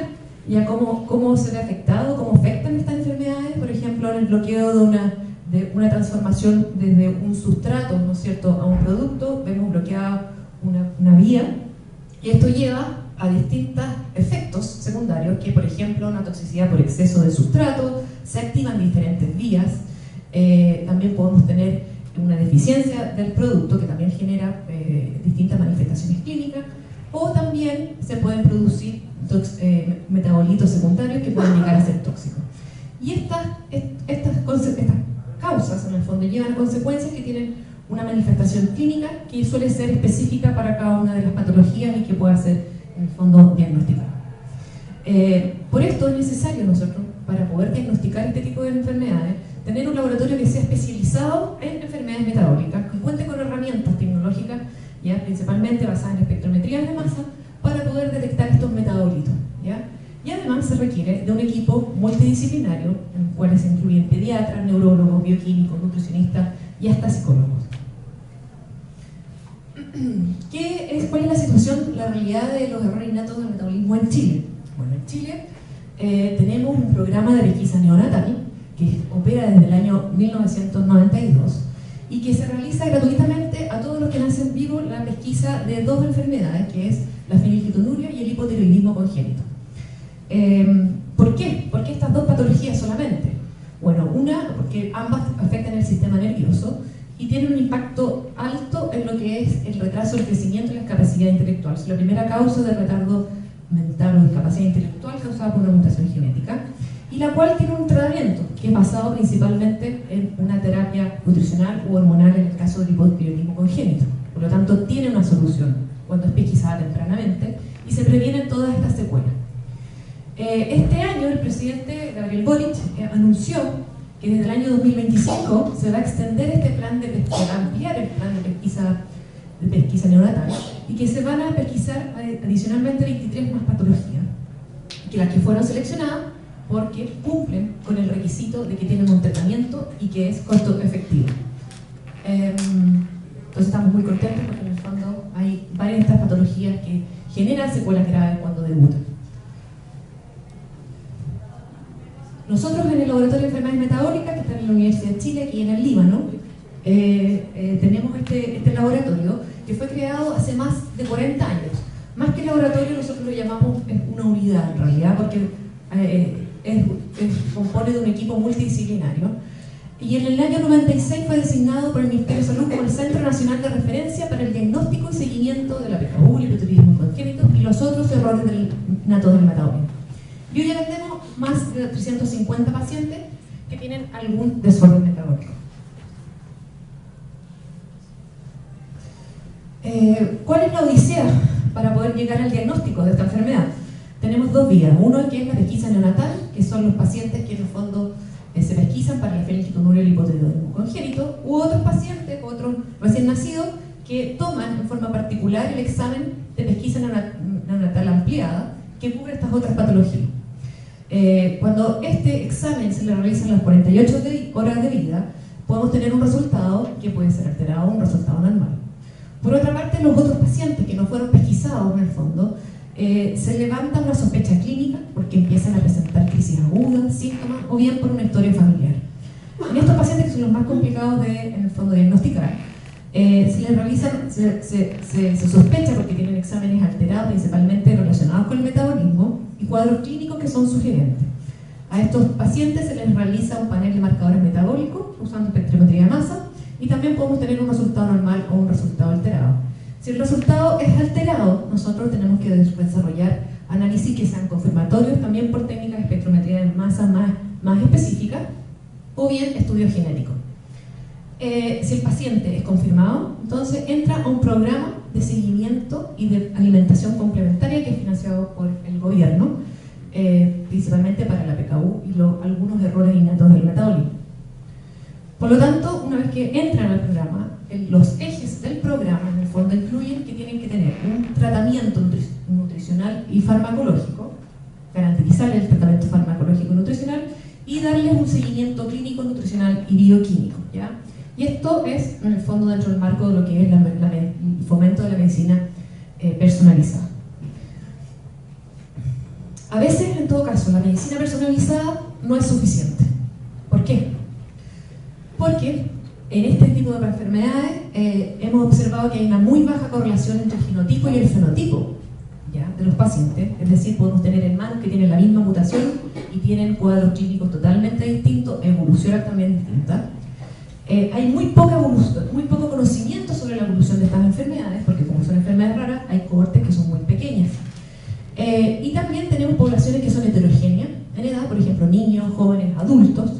ya cómo se ve afectado, cómo afectan estas enfermedades, por ejemplo, en el bloqueo de una transformación desde un sustrato, ¿no es cierto?, a un producto, vemos bloqueada una vía, y esto lleva a distintos efectos secundarios, que por ejemplo una toxicidad por exceso de sustrato, se activan diferentes vías, también podemos tener una deficiencia del producto que también genera distintas manifestaciones clínicas, o también se pueden producir metabolitos secundarios que pueden llegar a ser tóxicos. Y estas causas en el fondo llevan a consecuencias que tienen una manifestación clínica que suele ser específica para cada una de las patologías y que pueda ser en el fondo diagnosticada. Por esto es necesario nosotros, para poder diagnosticar este tipo de enfermedades, tener un laboratorio que sea especializado en enfermedades metabólicas, que cuente con herramientas tecnológicas, ya principalmente basadas en espectrometrías de masa, para poder detectar estos metabolitos, ¿ya? Y además se requiere de un equipo multidisciplinario, en el cual se incluyen pediatras, neurólogos, bioquímicos, nutricionistas y hasta psicólogos. ¿Cuál es la situación, la realidad de los errores innatos del metabolismo en Chile? Bueno, en Chile tenemos un programa de pesquisa neonatal que opera desde el año 1992 y que se realiza gratuitamente a todos los que nacen vivos la pesquisa de dos enfermedades, que es la fenilcetonuria y el hipotiroidismo congénito. ¿Por qué? ¿Por qué estas dos patologías solamente? Bueno, una, porque ambas afectan el sistema nervioso y tienen un impacto alto en lo que es el retraso del crecimiento y la capacidad intelectual. Es la primera causa de retardo mental o discapacidad intelectual causada por una mutación genética, y la cual tiene un tratamiento que es basado principalmente en una terapia nutricional o hormonal en el caso del hipotiroidismo congénito. Por lo tanto, tiene una solución cuando es pesquisada tempranamente y se previenen todas estas secuelas. Este año el presidente Gabriel Boric anunció que desde el año 2025 se va a extender este plan se va a ampliar el plan de pesquisa neonatal y que se van a pesquisar adicionalmente 23 más patologías, que las que fueron seleccionadas porque cumplen con el requisito de que tienen un tratamiento y que es costo efectivo. Entonces estamos muy contentos porque en el fondo hay varias de estas patologías que generan secuelas graves cuando debutan. Nosotros en el Laboratorio de Enfermedades Metabólicas, que está en la Universidad de Chile, aquí en el Líbano, tenemos este laboratorio que fue creado hace más de 40 años. Más que laboratorio, nosotros lo llamamos una unidad en realidad, porque compone de un equipo multidisciplinario. Y en el año 96 fue designado por el Ministerio de Salud como el Centro Nacional de Referencia para el Diagnóstico y Seguimiento de la PKU, el hipotiroidismo congénito y los otros errores natos del metabolismo. Y hoy atendemos más de 350 pacientes que tienen algún desorden metabólico. ¿Cuál es la odisea para poder llegar al diagnóstico de esta enfermedad? Tenemos dos vías. Uno que es la pesquisa neonatal, que son los pacientes que en el fondo se pesquisan para la fenilketonuria del hipotiroidismo congénito, u otros pacientes, otros recién nacidos, que toman en forma particular el examen de pesquisa neonatal ampliada, que cubre estas otras patologías. Cuando este examen se le realiza en las 48 horas de vida, podemos tener un resultado que puede ser alterado o un resultado normal. Por otra parte, los otros pacientes que no fueron pesquisados en el fondo, se levanta una sospecha clínica porque empiezan a presentar crisis agudas, síntomas o bien por una historia familiar. En estos pacientes, que son los más complicados en el fondo, diagnosticar, se les realizan, se sospecha porque tienen exámenes alterados, principalmente relacionados con el metabolismo, y cuadros clínicos que son sugerentes. A estos pacientes se les realiza un panel de marcadores metabólicos usando espectrometría de masa, y también podemos tener un resultado normal o un resultado alterado. Si el resultado es alterado, nosotros tenemos que desarrollar análisis que sean confirmatorios también por técnicas de espectrometría de masa más específicas, o bien estudios genéticos. Si el paciente es confirmado, entonces entra a un programa de seguimiento y de alimentación complementaria que es financiado por el gobierno, principalmente para la PKU y algunos errores innatos del metabolismo. Por lo tanto, una vez que entran al programa, los ejes del programa en el fondo incluyen que tienen que tener un tratamiento nutricional y farmacológico, garantizar el tratamiento farmacológico y nutricional, y darles un seguimiento clínico, nutricional y bioquímico, ¿ya? Y esto es, en el fondo, dentro del marco de lo que es el fomento de la medicina personalizada. A veces, en todo caso, la medicina personalizada no es suficiente. ¿Por qué? Porque en este tipo de enfermedades hemos observado que hay una muy baja correlación entre el genotipo y el fenotipo, ¿ya?, de los pacientes. Es decir, podemos tener hermanos que tienen la misma mutación y tienen cuadros clínicos totalmente distintos, evolucionan también distintas. Hay muy poco conocimiento sobre la evolución de estas enfermedades, porque como son enfermedades raras, hay cohortes que son muy pequeñas. Y también tenemos poblaciones que son heterogéneas en edad, por ejemplo, niños, jóvenes, adultos.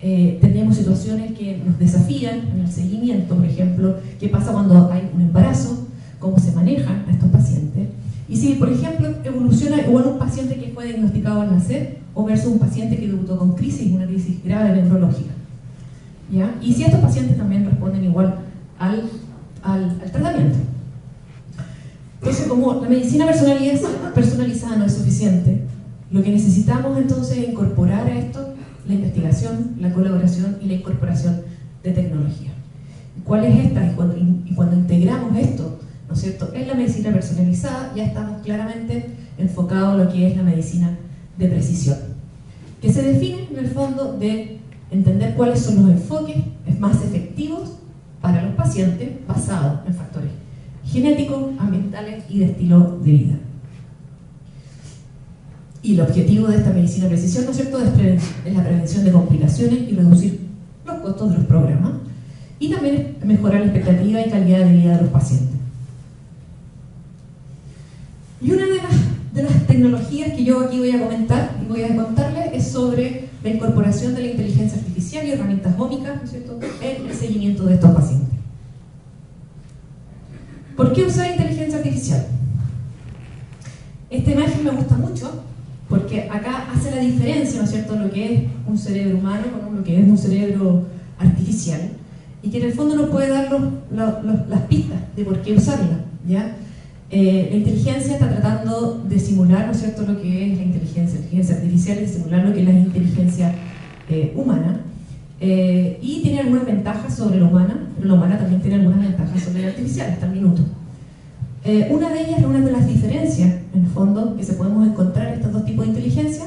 Tenemos situaciones que nos desafían en el seguimiento, por ejemplo, qué pasa cuando hay un embarazo, cómo se manejan a estos pacientes, y si, por ejemplo, evoluciona igual un paciente que fue diagnosticado al nacer o versus un paciente que debutó con crisis, una crisis grave neurológica, ¿ya? Y si estos pacientes también responden igual al tratamiento. Entonces, como la medicina personalizada no es suficiente, lo que necesitamos entonces es incorporar a esto la investigación, la colaboración y la incorporación de tecnología. ¿Cuál es esta? Y cuando integramos esto, ¿no es cierto?, en la medicina personalizada, ya estamos claramente enfocados en lo que es la medicina de precisión, que se define en el fondo de entender cuáles son los enfoques más efectivos para los pacientes basados en factores genéticos, ambientales y de estilo de vida. Y el objetivo de esta medicina de precisión, ¿no es cierto?, es la prevención de complicaciones y reducir los costos de los programas. Y también mejorar la expectativa y calidad de vida de los pacientes. Y una de las tecnologías que yo aquí voy a comentar y voy a contarles es sobre la incorporación de la inteligencia artificial y herramientas ómicas, ¿no es cierto?, en el seguimiento de estos pacientes. ¿Por qué usar inteligencia artificial? Esta imagen me gusta mucho porque acá hace la diferencia, ¿no es cierto?, lo que es un cerebro humano con lo que es un cerebro artificial, y que en el fondo nos puede dar las pistas de por qué usarla, ¿ya? La inteligencia está tratando de simular, ¿no es cierto?, lo que es la inteligencia artificial, de simular lo que es la inteligencia humana, y tiene algunas ventajas sobre la humana, pero la humana también tiene algunas ventajas sobre la artificial, hasta el minuto. Una de ellas, una de las diferencias, en el fondo, que se podemos encontrar en estos dos tipos de inteligencia,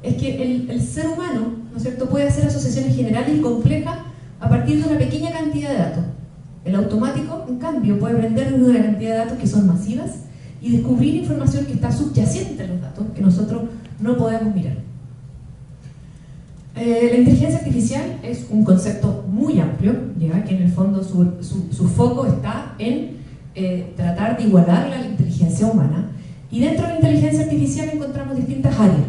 es que el ser humano, ¿no es cierto?, puede hacer asociaciones generales y complejas a partir de una pequeña cantidad de datos. El automático, en cambio, puede aprender desde una cantidad de datos que son masivas y descubrir información que está subyacente a los datos que nosotros no podemos mirar. La inteligencia artificial es un concepto muy amplio, ¿ya?, que en el fondo su foco está en tratar de igualar la inteligencia humana, y dentro de la inteligencia artificial encontramos distintas áreas,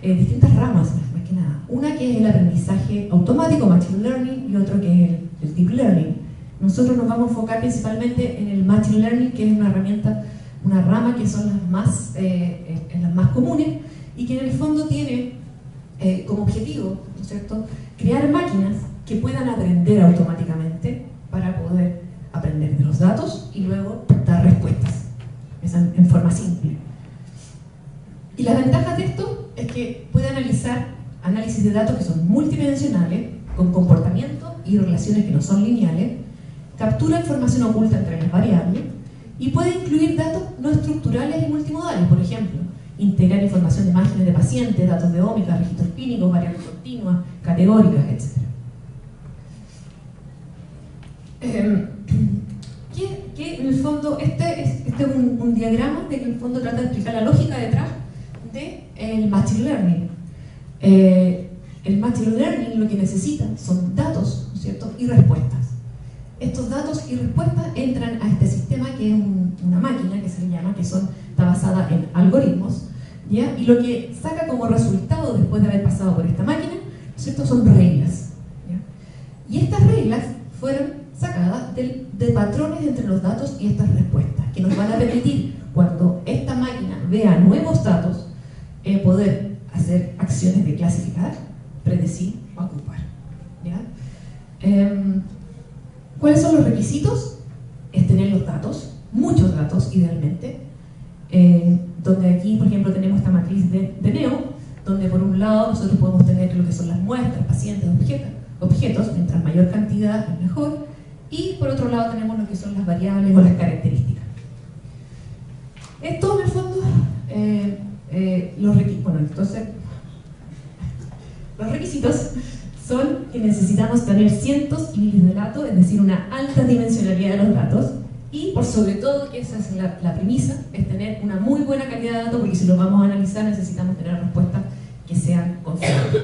distintas ramas más que nada. Una que es el aprendizaje automático, Machine Learning, y otro que es el Deep Learning. Nosotros nos vamos a enfocar principalmente en el Machine Learning, que es una herramienta, una rama que son las más comunes, y que en el fondo tiene como objetivo, ¿no es cierto?, crear máquinas que puedan aprender automáticamente para poder aprender de los datos y luego dar respuestas en forma simple. Y las ventajas de esto es que puede analizar análisis de datos que son multidimensionales, con comportamiento y relaciones que no son lineales, captura información oculta entre las variables y puede incluir datos no estructurales y multimodales, por ejemplo, integrar información de imágenes de pacientes, datos de ómica, registros clínicos, variables continuas, categóricas, etc. Que en el fondo, este es un diagrama de que en el fondo trata de explicar la lógica detrás del Machine Learning. El Machine Learning lo que necesita son datos, ¿no es cierto?, y respuestas. Estos datos y respuestas entran a este sistema que es una máquina que se le llama, está basada en algoritmos, ¿ya? Y lo que saca como resultado después de haber pasado por esta máquina, ¿no es cierto?, son reglas, ¿ya? Y estas reglas fueron sacadas de patrones entre los datos y estas respuestas, que nos van a permitir, cuando esta máquina vea nuevos datos, poder hacer acciones de clasificar, predecir o agrupar, ¿ya? ¿Cuáles son los requisitos? Es tener los datos, muchos datos idealmente, donde aquí, por ejemplo, tenemos esta matriz de Neo, donde por un lado nosotros podemos tener lo que son las muestras, pacientes, objetos, mientras mayor cantidad es mejor, y por otro lado tenemos lo que son las variables o las características. Esto en el fondo, los requisitos son que necesitamos tener cientos y miles de datos, es decir, una alta dimensionalidad de los datos, y por sobre todo, que esa es la premisa, es tener una muy buena calidad de datos, porque si los vamos a analizar necesitamos tener respuestas que sean confiables.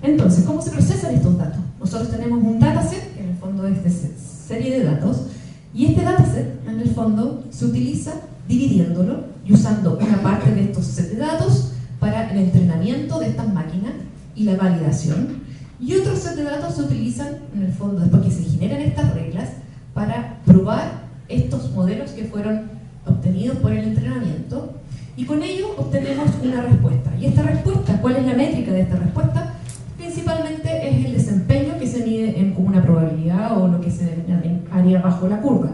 Entonces, ¿cómo se procesan estos datos? Nosotros tenemos un dataset, que en el fondo es de serie de datos, y este dataset, en el fondo, se utiliza dividiéndolo y usando una parte de estos set de datos para el entrenamiento de estas máquinas y la validación, y otros set de datos se utilizan, en el fondo, después que se generan estas reglas, para probar estos modelos que fueron obtenidos por el entrenamiento, y con ello obtenemos una respuesta. Y esta respuesta, ¿cuál es la métrica de esta respuesta? Principalmente es el desempeño, que se mide como una probabilidad o lo que se denomina en área bajo la curva.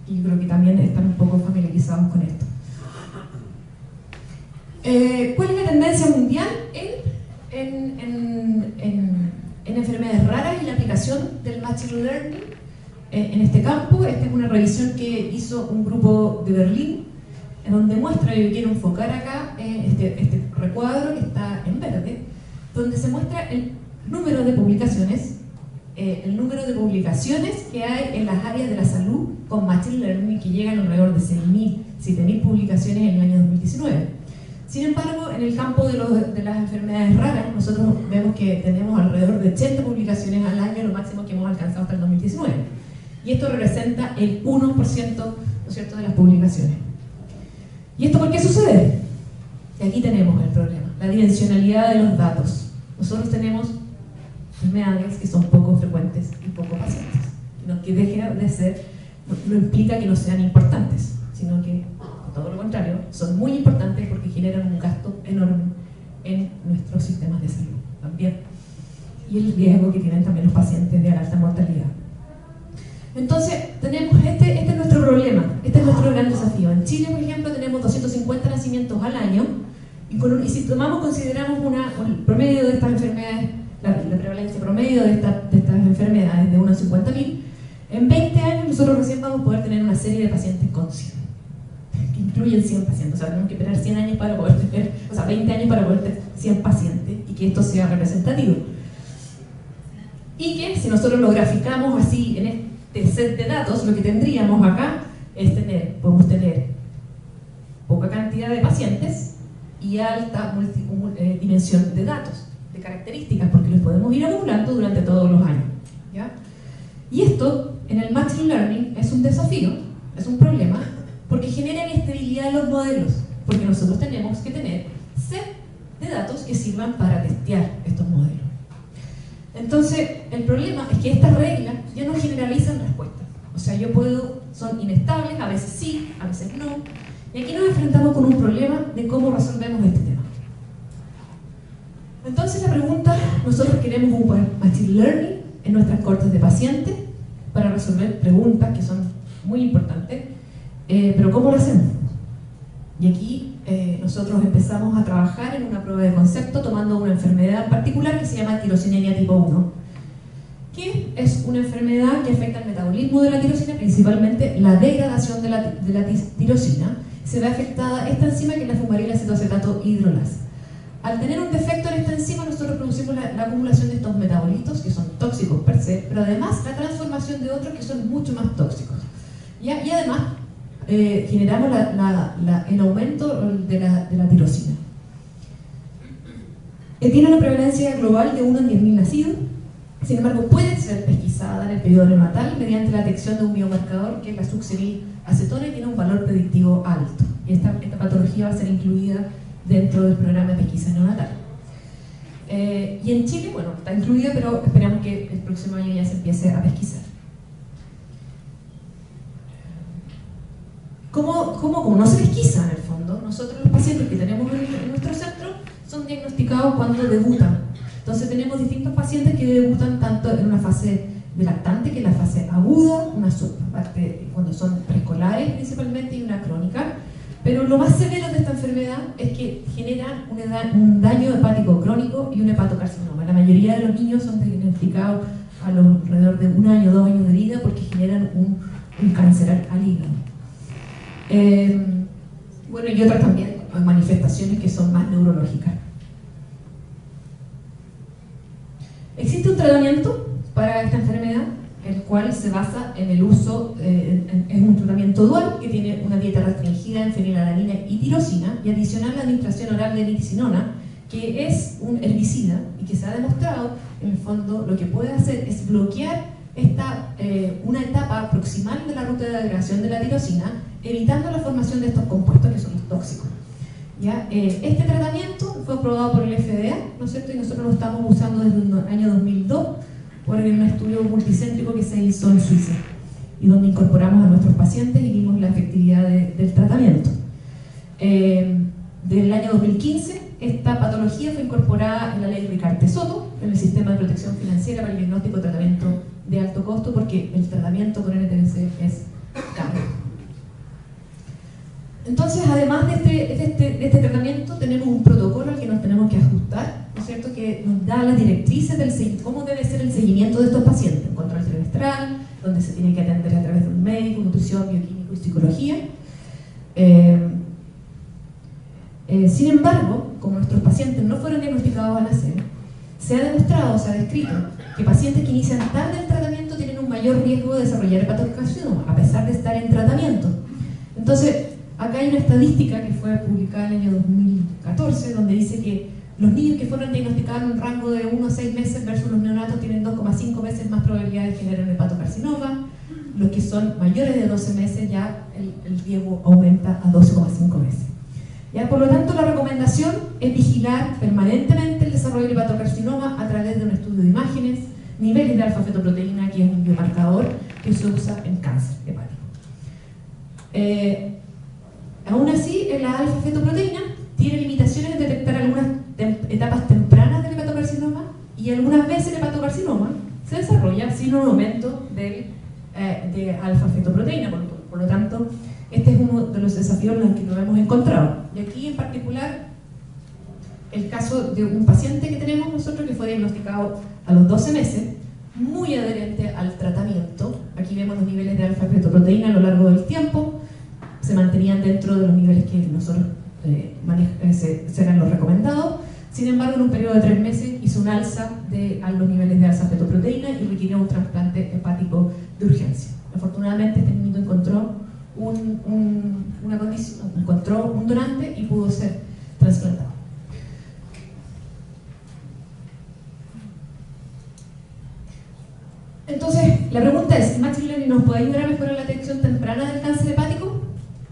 Y yo creo que también están un poco familiarizados con esto. ¿Cuál es la tendencia mundial en enfermedades raras y la aplicación del Machine Learning en este campo? Esta es una revisión que hizo un grupo de Berlín, en donde muestra, yo quiero enfocar acá este recuadro que está en verde, donde se muestra el número de publicaciones que hay en las áreas de la salud con Machine Learning que llegan alrededor de 6.000, 7.000 publicaciones en el año 2019. Sin embargo, en el campo de las enfermedades raras, nosotros vemos que tenemos alrededor de 80 publicaciones al año, lo máximo que hemos alcanzado hasta el 2019. Y esto representa el 1%, ¿no es cierto?, de las publicaciones. ¿Y esto por qué sucede? Y aquí tenemos el problema, la dimensionalidad de los datos. Nosotros tenemos enfermedades que son poco frecuentes y poco pacientes. Lo que deja de ser no implica que no sean importantes, sino que, todo lo contrario, son muy importantes porque generan un gasto enorme en nuestros sistemas de salud también. Y el riesgo que tienen también los pacientes de alta mortalidad. Entonces, tenemos este es nuestro problema, este es nuestro gran desafío. En Chile, por ejemplo, tenemos 250 nacimientos al año, y si consideramos el promedio de estas enfermedades, la prevalencia promedio de estas enfermedades de unos 50.000, en 20 años nosotros recién vamos a poder tener una serie de pacientes con 100, que incluyen 100 pacientes. O sea, tenemos que esperar 100 años para poder tener, 20 años para poder tener 100 pacientes y que esto sea representativo. Y que si nosotros lo graficamos así en este set de datos, lo que tendríamos acá es podemos tener poca cantidad de pacientes y alta dimensión de datos, de características, porque los podemos ir acumulando durante todos los años, ¿ya? Y esto, en el Machine Learning, es un desafío, es un problema, porque genera inestabilidad en los modelos, porque nosotros tenemos que tener set de datos que sirvan para testear estos modelos. Entonces, el problema es que estas reglas ya no generalizan respuestas. O sea, son inestables, a veces sí, a veces no, y aquí nos enfrentamos con un problema de cómo resolvemos este tema. Entonces la pregunta, nosotros queremos un Machine Learning en nuestras cortes de pacientes para resolver preguntas que son muy importantes, pero ¿cómo lo hacemos? Y aquí nosotros empezamos a trabajar en una prueba de concepto tomando una enfermedad particular que se llama tirosinemia tipo 1, que es una enfermedad que afecta el metabolismo de la tirosina, principalmente la degradación de la tirosina. Se ve afectada esta enzima que es la fumaril-acetoacetato hidrolasa. Al tener un defecto en esta enzima, nosotros producimos la acumulación de estos metabolitos que son tóxicos per se, pero además la transformación de otros que son mucho más tóxicos. Y además generamos el aumento de la tirosina. Tiene una prevalencia global de 1 en 10.000 nacidos. Sin embargo, puede ser pesquisada en el periodo neonatal mediante la detección de un biomarcador que es la succinilacetona y tiene un valor predictivo alto. Y esta patología va a ser incluida dentro del programa de pesquisa neonatal. Y en Chile, bueno, está incluida, pero esperamos que el próximo año ya se empiece a pesquisar. Como no se pesquisa en el fondo, nosotros los pacientes que tenemos en nuestro centro son diagnosticados cuando debutan. Entonces tenemos distintos pacientes que debutan tanto en una fase de lactante, que es la fase aguda, una parte cuando son preescolares principalmente, y una crónica. Pero lo más severo de esta enfermedad es que generan un daño hepático crónico y un hepatocarcinoma. La mayoría de los niños son diagnosticados a alrededor de 1 año, 2 años de vida porque generan un cáncer al hígado. Bueno, y otras también manifestaciones que son más neurológicas. Existe un tratamiento para esta enfermedad, el cual se basa en el uso, es un tratamiento dual que tiene una dieta restringida en fenilalanina y tirosina y adicional la administración oral de nitisinona, que es un herbicida y que se ha demostrado, en el fondo, lo que puede hacer es bloquear una etapa proximal de la ruta de degradación de la tirosina, evitando la formación de estos compuestos que son los tóxicos. ¿Ya? Este tratamiento fue aprobado por el FDA, ¿no es cierto? Y nosotros lo estamos usando desde el año 2002 por un estudio multicéntrico que se hizo en Suiza y donde incorporamos a nuestros pacientes y vimos la efectividad del tratamiento. Del año 2015, esta patología fue incorporada en la ley Ricarte-Soto, en el sistema de protección financiera para el diagnóstico y tratamiento de alto costo, porque el tratamiento con NTLC es caro. Entonces, además de este tratamiento, tenemos un protocolo al que nos tenemos que ajustar, ¿no es cierto?, que nos da las directrices de cómo debe ser el seguimiento de estos pacientes, un control trimestral, donde se tiene que atender a través de un médico, nutrición, bioquímico y psicología. Sin embargo, como nuestros pacientes no fueron diagnosticados al nacer, se ha demostrado, se ha descrito, que pacientes que inician tarde el tratamiento tienen un mayor riesgo de desarrollar hepatocarcinoma, a pesar de Entonces, acá hay una estadística que fue publicada en el año 2014, donde dice que los niños que fueron diagnosticados en un rango de 1 a 6 meses versus los neonatos tienen 2,5 veces más probabilidad de generar hepatocarcinoma. Los que son mayores de 12 meses ya el riesgo aumenta a 12,5 veces. ¿Ya? Por lo tanto, la recomendación es vigilar permanentemente el desarrollo del hepatocarcinoma a través de un estudio de imágenes, niveles de alfa-fetoproteína, que es un biomarcador que se usa en cáncer hepático. Aún así, la alfa-fetoproteína tiene limitaciones en detectar algunas etapas tempranas del hepatocarcinoma y algunas veces el hepatocarcinoma se desarrolla sin un aumento de alfa-fetoproteína. Por lo tanto, este es uno de los desafíos en los que nos hemos encontrado. Y aquí en particular, el caso de un paciente que tenemos nosotros que fue diagnosticado a los 12 meses, muy adherente al tratamiento. Aquí vemos los niveles de alfa-fetoproteína a lo largo del tiempo, se mantenían dentro de los niveles que nosotros serán los recomendados. Sin embargo, en un periodo de 3 meses hizo un alza a los niveles de alfa-fetoproteína y requirió un trasplante hepático de urgencia. Afortunadamente, este niño encontró encontró un donante y pudo ser trasplantado. Entonces, la pregunta es, ¿Machine Learning nos puede ayudar a mejorar la detección temprana del cáncer hepático?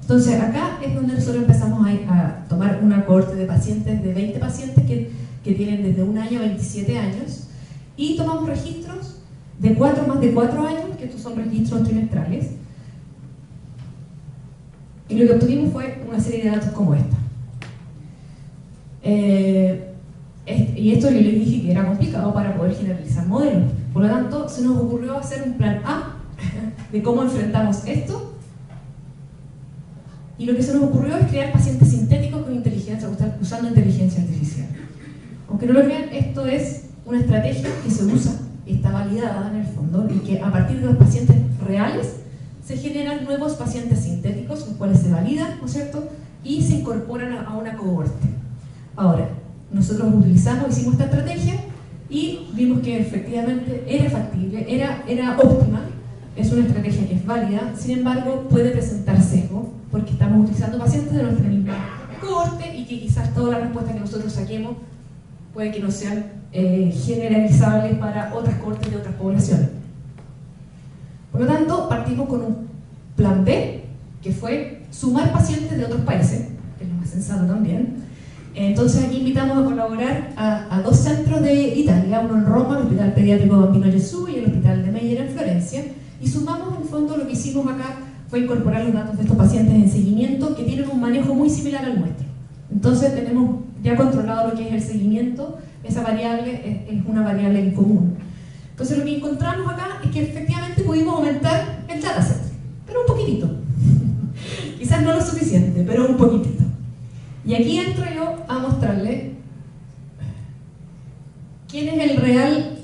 Entonces, acá es donde nosotros empezamos a tomar una cohorte de pacientes, de 20 pacientes que tienen desde 1 año a 27 años, y tomamos registros de más de 4 años, que estos son registros trimestrales, y lo que obtuvimos fue una serie de datos como esta. Y esto yo les dije que era complicado para poder generalizar modelos. Por lo tanto, se nos ocurrió hacer un plan A de cómo enfrentamos esto. Y lo que se nos ocurrió es crear pacientes sintéticos con inteligencia, usando inteligencia artificial. Aunque no lo crean, esto es una estrategia que se usa, está validada en el fondo, y que a partir de los pacientes reales se generan nuevos pacientes sintéticos, los cuales se validan, ¿no es cierto?, y se incorporan a una cohorte. Ahora, nosotros hicimos esta estrategia y vimos que efectivamente era factible, era óptima, es una estrategia que es válida, sin embargo puede presentar sesgo, porque estamos utilizando pacientes de nuestra misma cohorte y que quizás toda la respuesta que nosotros saquemos puede que no sean generalizables para otras cohortes de otras poblaciones. Por lo tanto, partimos con un plan B, que fue sumar pacientes de otros países, que es lo más sensato también. Entonces aquí invitamos a colaborar a 2 centros de Italia, uno en Roma, el Hospital Pediátrico Bambino Gesù, y el Hospital de Meyer en Florencia, y sumamos en fondo lo que hicimos acá fue incorporar los datos de estos pacientes en seguimiento que tienen un manejo muy similar al nuestro. Entonces tenemos ya controlado lo que es el seguimiento, esa variable es una variable en común. Entonces lo que encontramos acá es que efectivamente pudimos aumentar el dataset, pero un poquitito. Quizás no lo suficiente, pero un poquitito. Y aquí entro yo a mostrarle quién es el real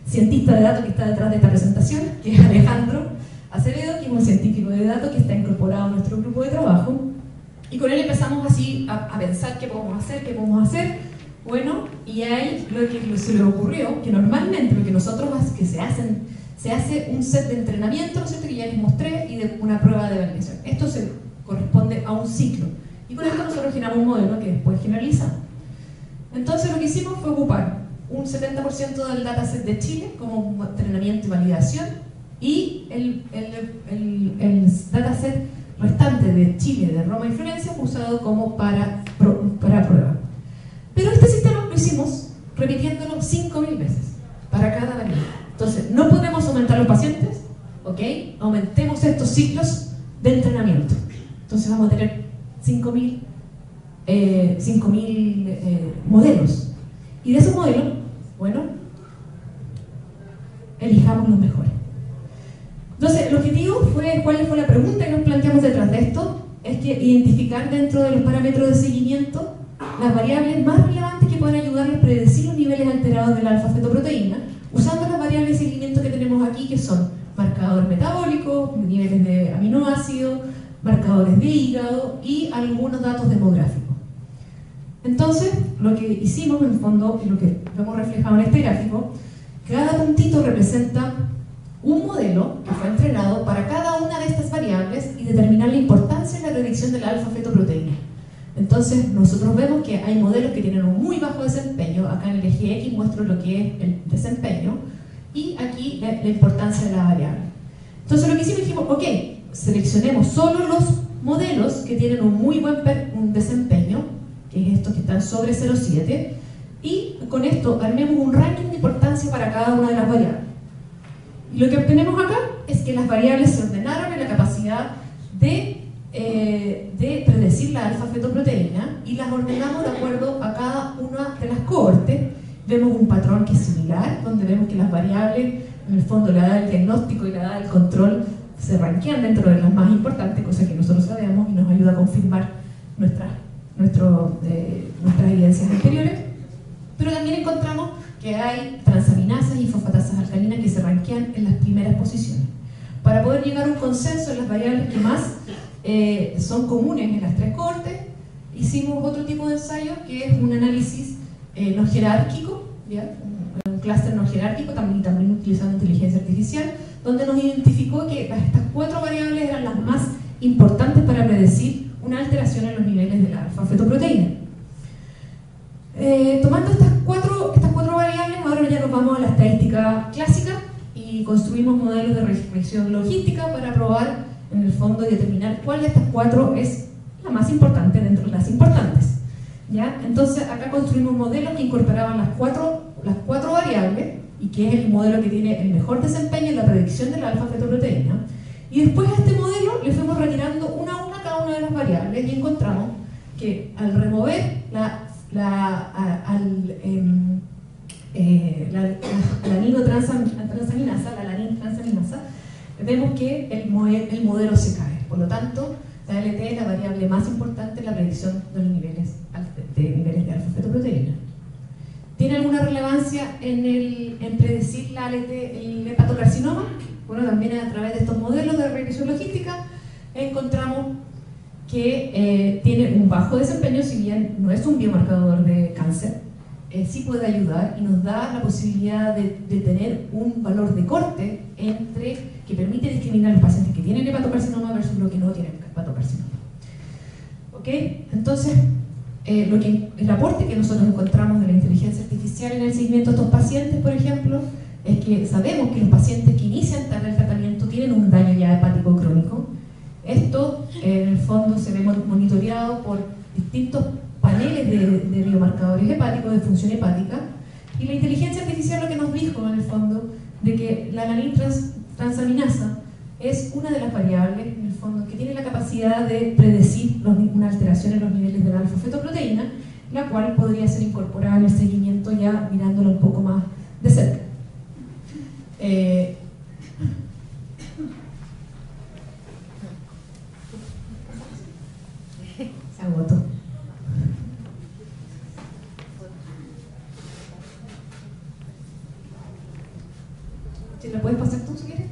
cientista de datos que está detrás de esta presentación, que es Alejandro Acevedo, que es un científico de datos que está incorporado a nuestro grupo de trabajo. Y con él empezamos así a pensar qué podemos hacer. Bueno, y a él lo que se le ocurrió, que normalmente lo que nosotros que se hace un set de entrenamiento, ¿no es cierto?, que ya les mostré, y de una prueba de validación. Esto se corresponde a un ciclo. Y con esto nosotros generamos un modelo que después generalizamos. Entonces lo que hicimos fue ocupar un 70% del dataset de Chile como entrenamiento y validación, y el dataset restante de Chile, de Roma y Florencia fue usado como para prueba. Pero este sistema lo hicimos repitiéndolo 5.000 veces para cada variable. Entonces, no podemos aumentar los pacientes, ¿ok? Aumentemos estos ciclos de entrenamiento. Entonces vamos a tener 5.000 modelos. Y de esos modelos, bueno, elijamos los mejores. Entonces, el objetivo fue, ¿cuál fue la pregunta que nos planteamos detrás de esto? Es que identificar dentro de los parámetros de seguimiento las variables más relevantes que pueden ayudarnos a predecir los niveles alterados de la alfa-fetoproteína, usando las variables de seguimiento que tenemos aquí, que son marcadores metabólicos, niveles de aminoácidos, marcadores de hígado y algunos datos demográficos. Entonces, lo que hicimos en el fondo, y lo que vemos reflejado en este gráfico, cada puntito representa un modelo que fue entrenado para cada Entonces nosotros vemos que hay modelos que tienen un muy bajo desempeño. Acá en el eje X muestro lo que es el desempeño y aquí la importancia de la variable. Entonces lo que hicimos, dijimos, ok, seleccionemos solo los modelos que tienen un muy buen desempeño, que es estos que están sobre 0,7, y con esto armemos un ranking de importancia para cada una de las variables. Y lo que obtenemos acá es que las variables se ordenaron en la capacidad de predecir la alfa-fetoproteína y las ordenamos de acuerdo a cada una de las cohortes. Vemos un patrón que es similar, donde vemos que las variables, en el fondo la edad del diagnóstico y la edad del control, se rankean dentro de las más importantes, cosa que nosotros sabemos y nos ayuda a confirmar nuestras evidencias anteriores. Pero también encontramos que hay transaminasas y fosfatasas alcalinas que se rankean en las primeras posiciones. Para poder llegar a un consenso en las variables que más son comunes en las tres cohortes, hicimos otro tipo de ensayo que es un análisis no jerárquico, ¿ya? Un clúster no jerárquico, también utilizando inteligencia artificial, donde nos identificó que estas 4 variables eran las más importantes para predecir una alteración en los niveles de la alfa-fetoproteína. Tomando estas cuatro variables, ahora ya nos vamos a la estadística clásica y construimos modelos de regresión logística para probar, en el fondo, y determinar cuál de estas 4 es la más importante dentro de las importantes. ¿Ya? Entonces, acá construimos modelos que incorporaban las cuatro variables y que es el modelo que tiene el mejor desempeño en la predicción de la alfa-fetoproteína. Y después a este modelo le fuimos retirando una a una cada una de las variables y encontramos que al remover la lanin-transaminasa, vemos que el modelo se cae. Por lo tanto, la LT es la variable más importante en la predicción de los niveles de alfa-fetoproteína. ¿Tiene alguna relevancia en predecir la ALT, el hepatocarcinoma? Bueno, también a través de estos modelos de regresión logística encontramos que tiene un bajo desempeño, si bien no es un biomarcador de cáncer, sí puede ayudar y nos da la posibilidad de tener un valor de corte que permite discriminar a los pacientes que tienen hepatocarcinoma versus los que no tienen hepatocarcinoma. ¿Ok? Entonces, el aporte que nosotros encontramos de la inteligencia artificial en el seguimiento de estos pacientes, por ejemplo, es que sabemos que los pacientes que inician tarde el tratamiento tienen un daño ya hepático crónico. Esto, en el fondo, se ve monitoreado por distintos paneles de biomarcadores hepáticos, de función hepática, y la inteligencia artificial lo que nos dijo, en el fondo, de que la lanin-transaminasa es una de las variables, en el fondo, que tiene la capacidad de predecir una alteración en los niveles de la alfa-fetoproteína, la cual podría ser incorporada en el seguimiento ya mirándolo un poco más de cerca. Se agotó. ¿Si lo puedes pasar tú si quieres?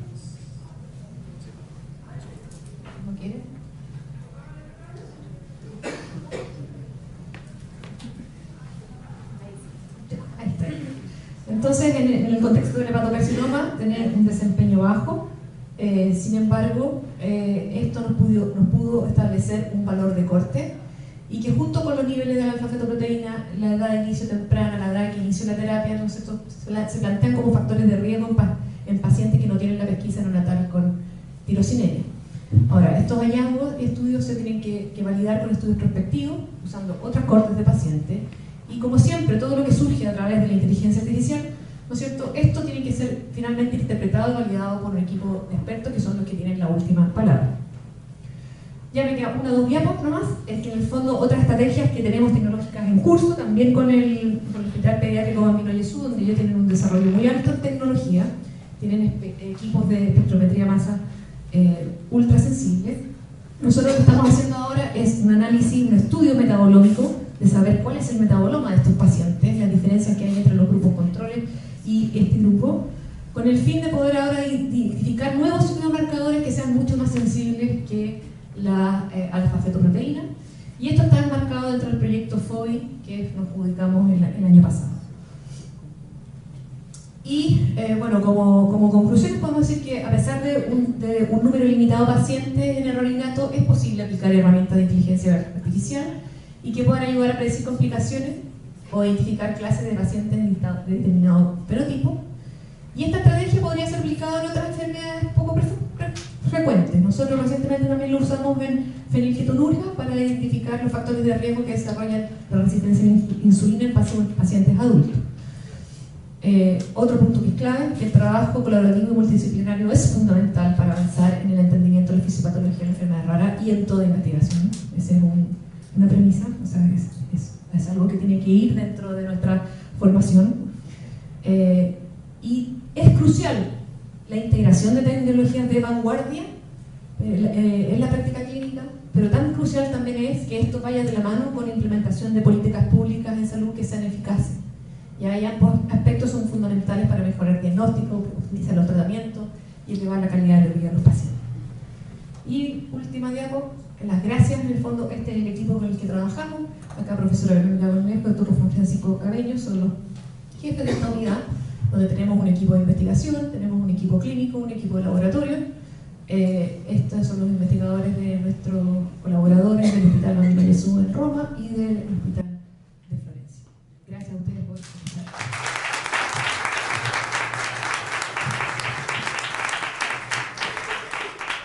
¿No quieres? Ahí está. Entonces, en el contexto del hepatocarcinoma, tener un desempeño bajo, sin embargo, esto nos pudo establecer un valor de corte y que junto con los niveles de la alfa-fetoproteína, la edad de inicio temprana, la edad que inició la terapia, ¿no es cierto?, se plantean como factores de riesgo en pacientes que no tienen la pesquisa neonatal con tirosinemia. Ahora, estos hallazgos y estudios se tienen que validar con estudios prospectivos, usando otras cohortes de pacientes, y como siempre, todo lo que surge a través de la inteligencia artificial, ¿no es cierto?, esto tiene que ser finalmente interpretado y validado por un equipo de expertos que son los que tienen la última palabra. Ya me queda 1 o 2 diapos nomás, es que en el fondo otras estrategias que tenemos tecnológicas en curso, también con el Hospital Pediátrico Bambino Gesù, donde ellos tienen un desarrollo muy alto en tecnología, tienen equipos de espectrometría masa ultra sensibles. Nosotros lo que estamos haciendo ahora es un análisis, un estudio metabolómico de saber cuál es el metaboloma de estos pacientes, las diferencias que hay entre los grupos controles y este grupo, con el fin de poder ahora identificar nuevos biomarcadores que sean mucho más sensibles que la alfa-fetoproteína, y esto está enmarcado dentro del proyecto FOI que nos publicamos el año pasado. Y bueno, como conclusión podemos decir que a pesar de un número limitado de pacientes en error innato, es posible aplicar herramientas de inteligencia artificial y que puedan ayudar a predecir complicaciones o identificar clases de pacientes de determinado fenotipo. Y esta estrategia podría ser aplicada en otras enfermedades poco frecuentes. Nosotros recientemente también lo usamos en fenilketonuria para identificar los factores de riesgo que desarrollan la resistencia a la insulina en pacientes adultos. Otro punto que es clave, que el trabajo colaborativo y multidisciplinario es fundamental para avanzar en el entendimiento de la fisiopatología de la enfermedad rara y en toda investigación. Esa es una premisa, o sea, es algo que tiene que ir dentro de nuestra formación. Y es crucial la integración de tecnologías de vanguardia en la práctica clínica, pero tan crucial también es que esto vaya de la mano con la implementación de políticas públicas de salud que sean eficaces. Y ahí ambos aspectos son fundamentales para mejorar el diagnóstico, optimizar los tratamientos y elevar la calidad de vida de los pacientes. Y última diapo, las gracias. En el fondo, este es el equipo con el que trabajamos. Acá profesora Verónica Bermejo, doctor Francisco Cabello, son los jefes de esta unidad, donde tenemos un equipo de investigación, tenemos un equipo clínico, un equipo de laboratorio. Estos son los investigadores de nuestros colaboradores del Hospital Bambino Gesù en Roma y del Hospital de Florencia. Gracias a ustedes por escuchar.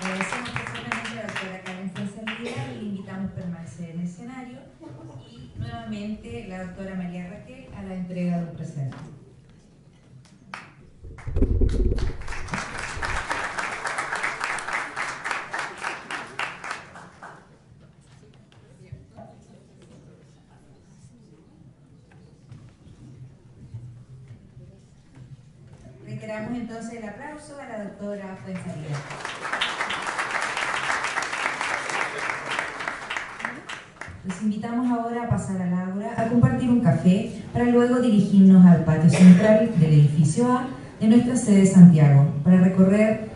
Agradecemos personalmente a la doctora Karen Fuenzalía y le invitamos a permanecer en el escenario, y nuevamente la doctora María Raquel a la entrega del presente. Reiteramos entonces el aplauso a la doctora Fuenzalía. Los invitamos ahora a pasar al aula a compartir un café para luego dirigirnos al patio central del edificio A de nuestra sede de Santiago para recorrer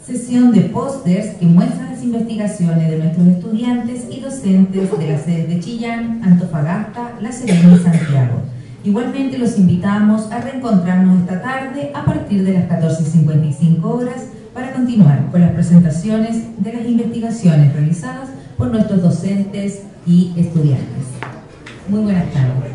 sesión de pósters que muestran las investigaciones de nuestros estudiantes y docentes de las sedes de Chillán, Antofagasta, La Serena y Santiago. Igualmente los invitamos a reencontrarnos esta tarde a partir de las 14:55 horas para continuar con las presentaciones de las investigaciones realizadas por nuestros docentes y estudiantes. Muy buenas tardes.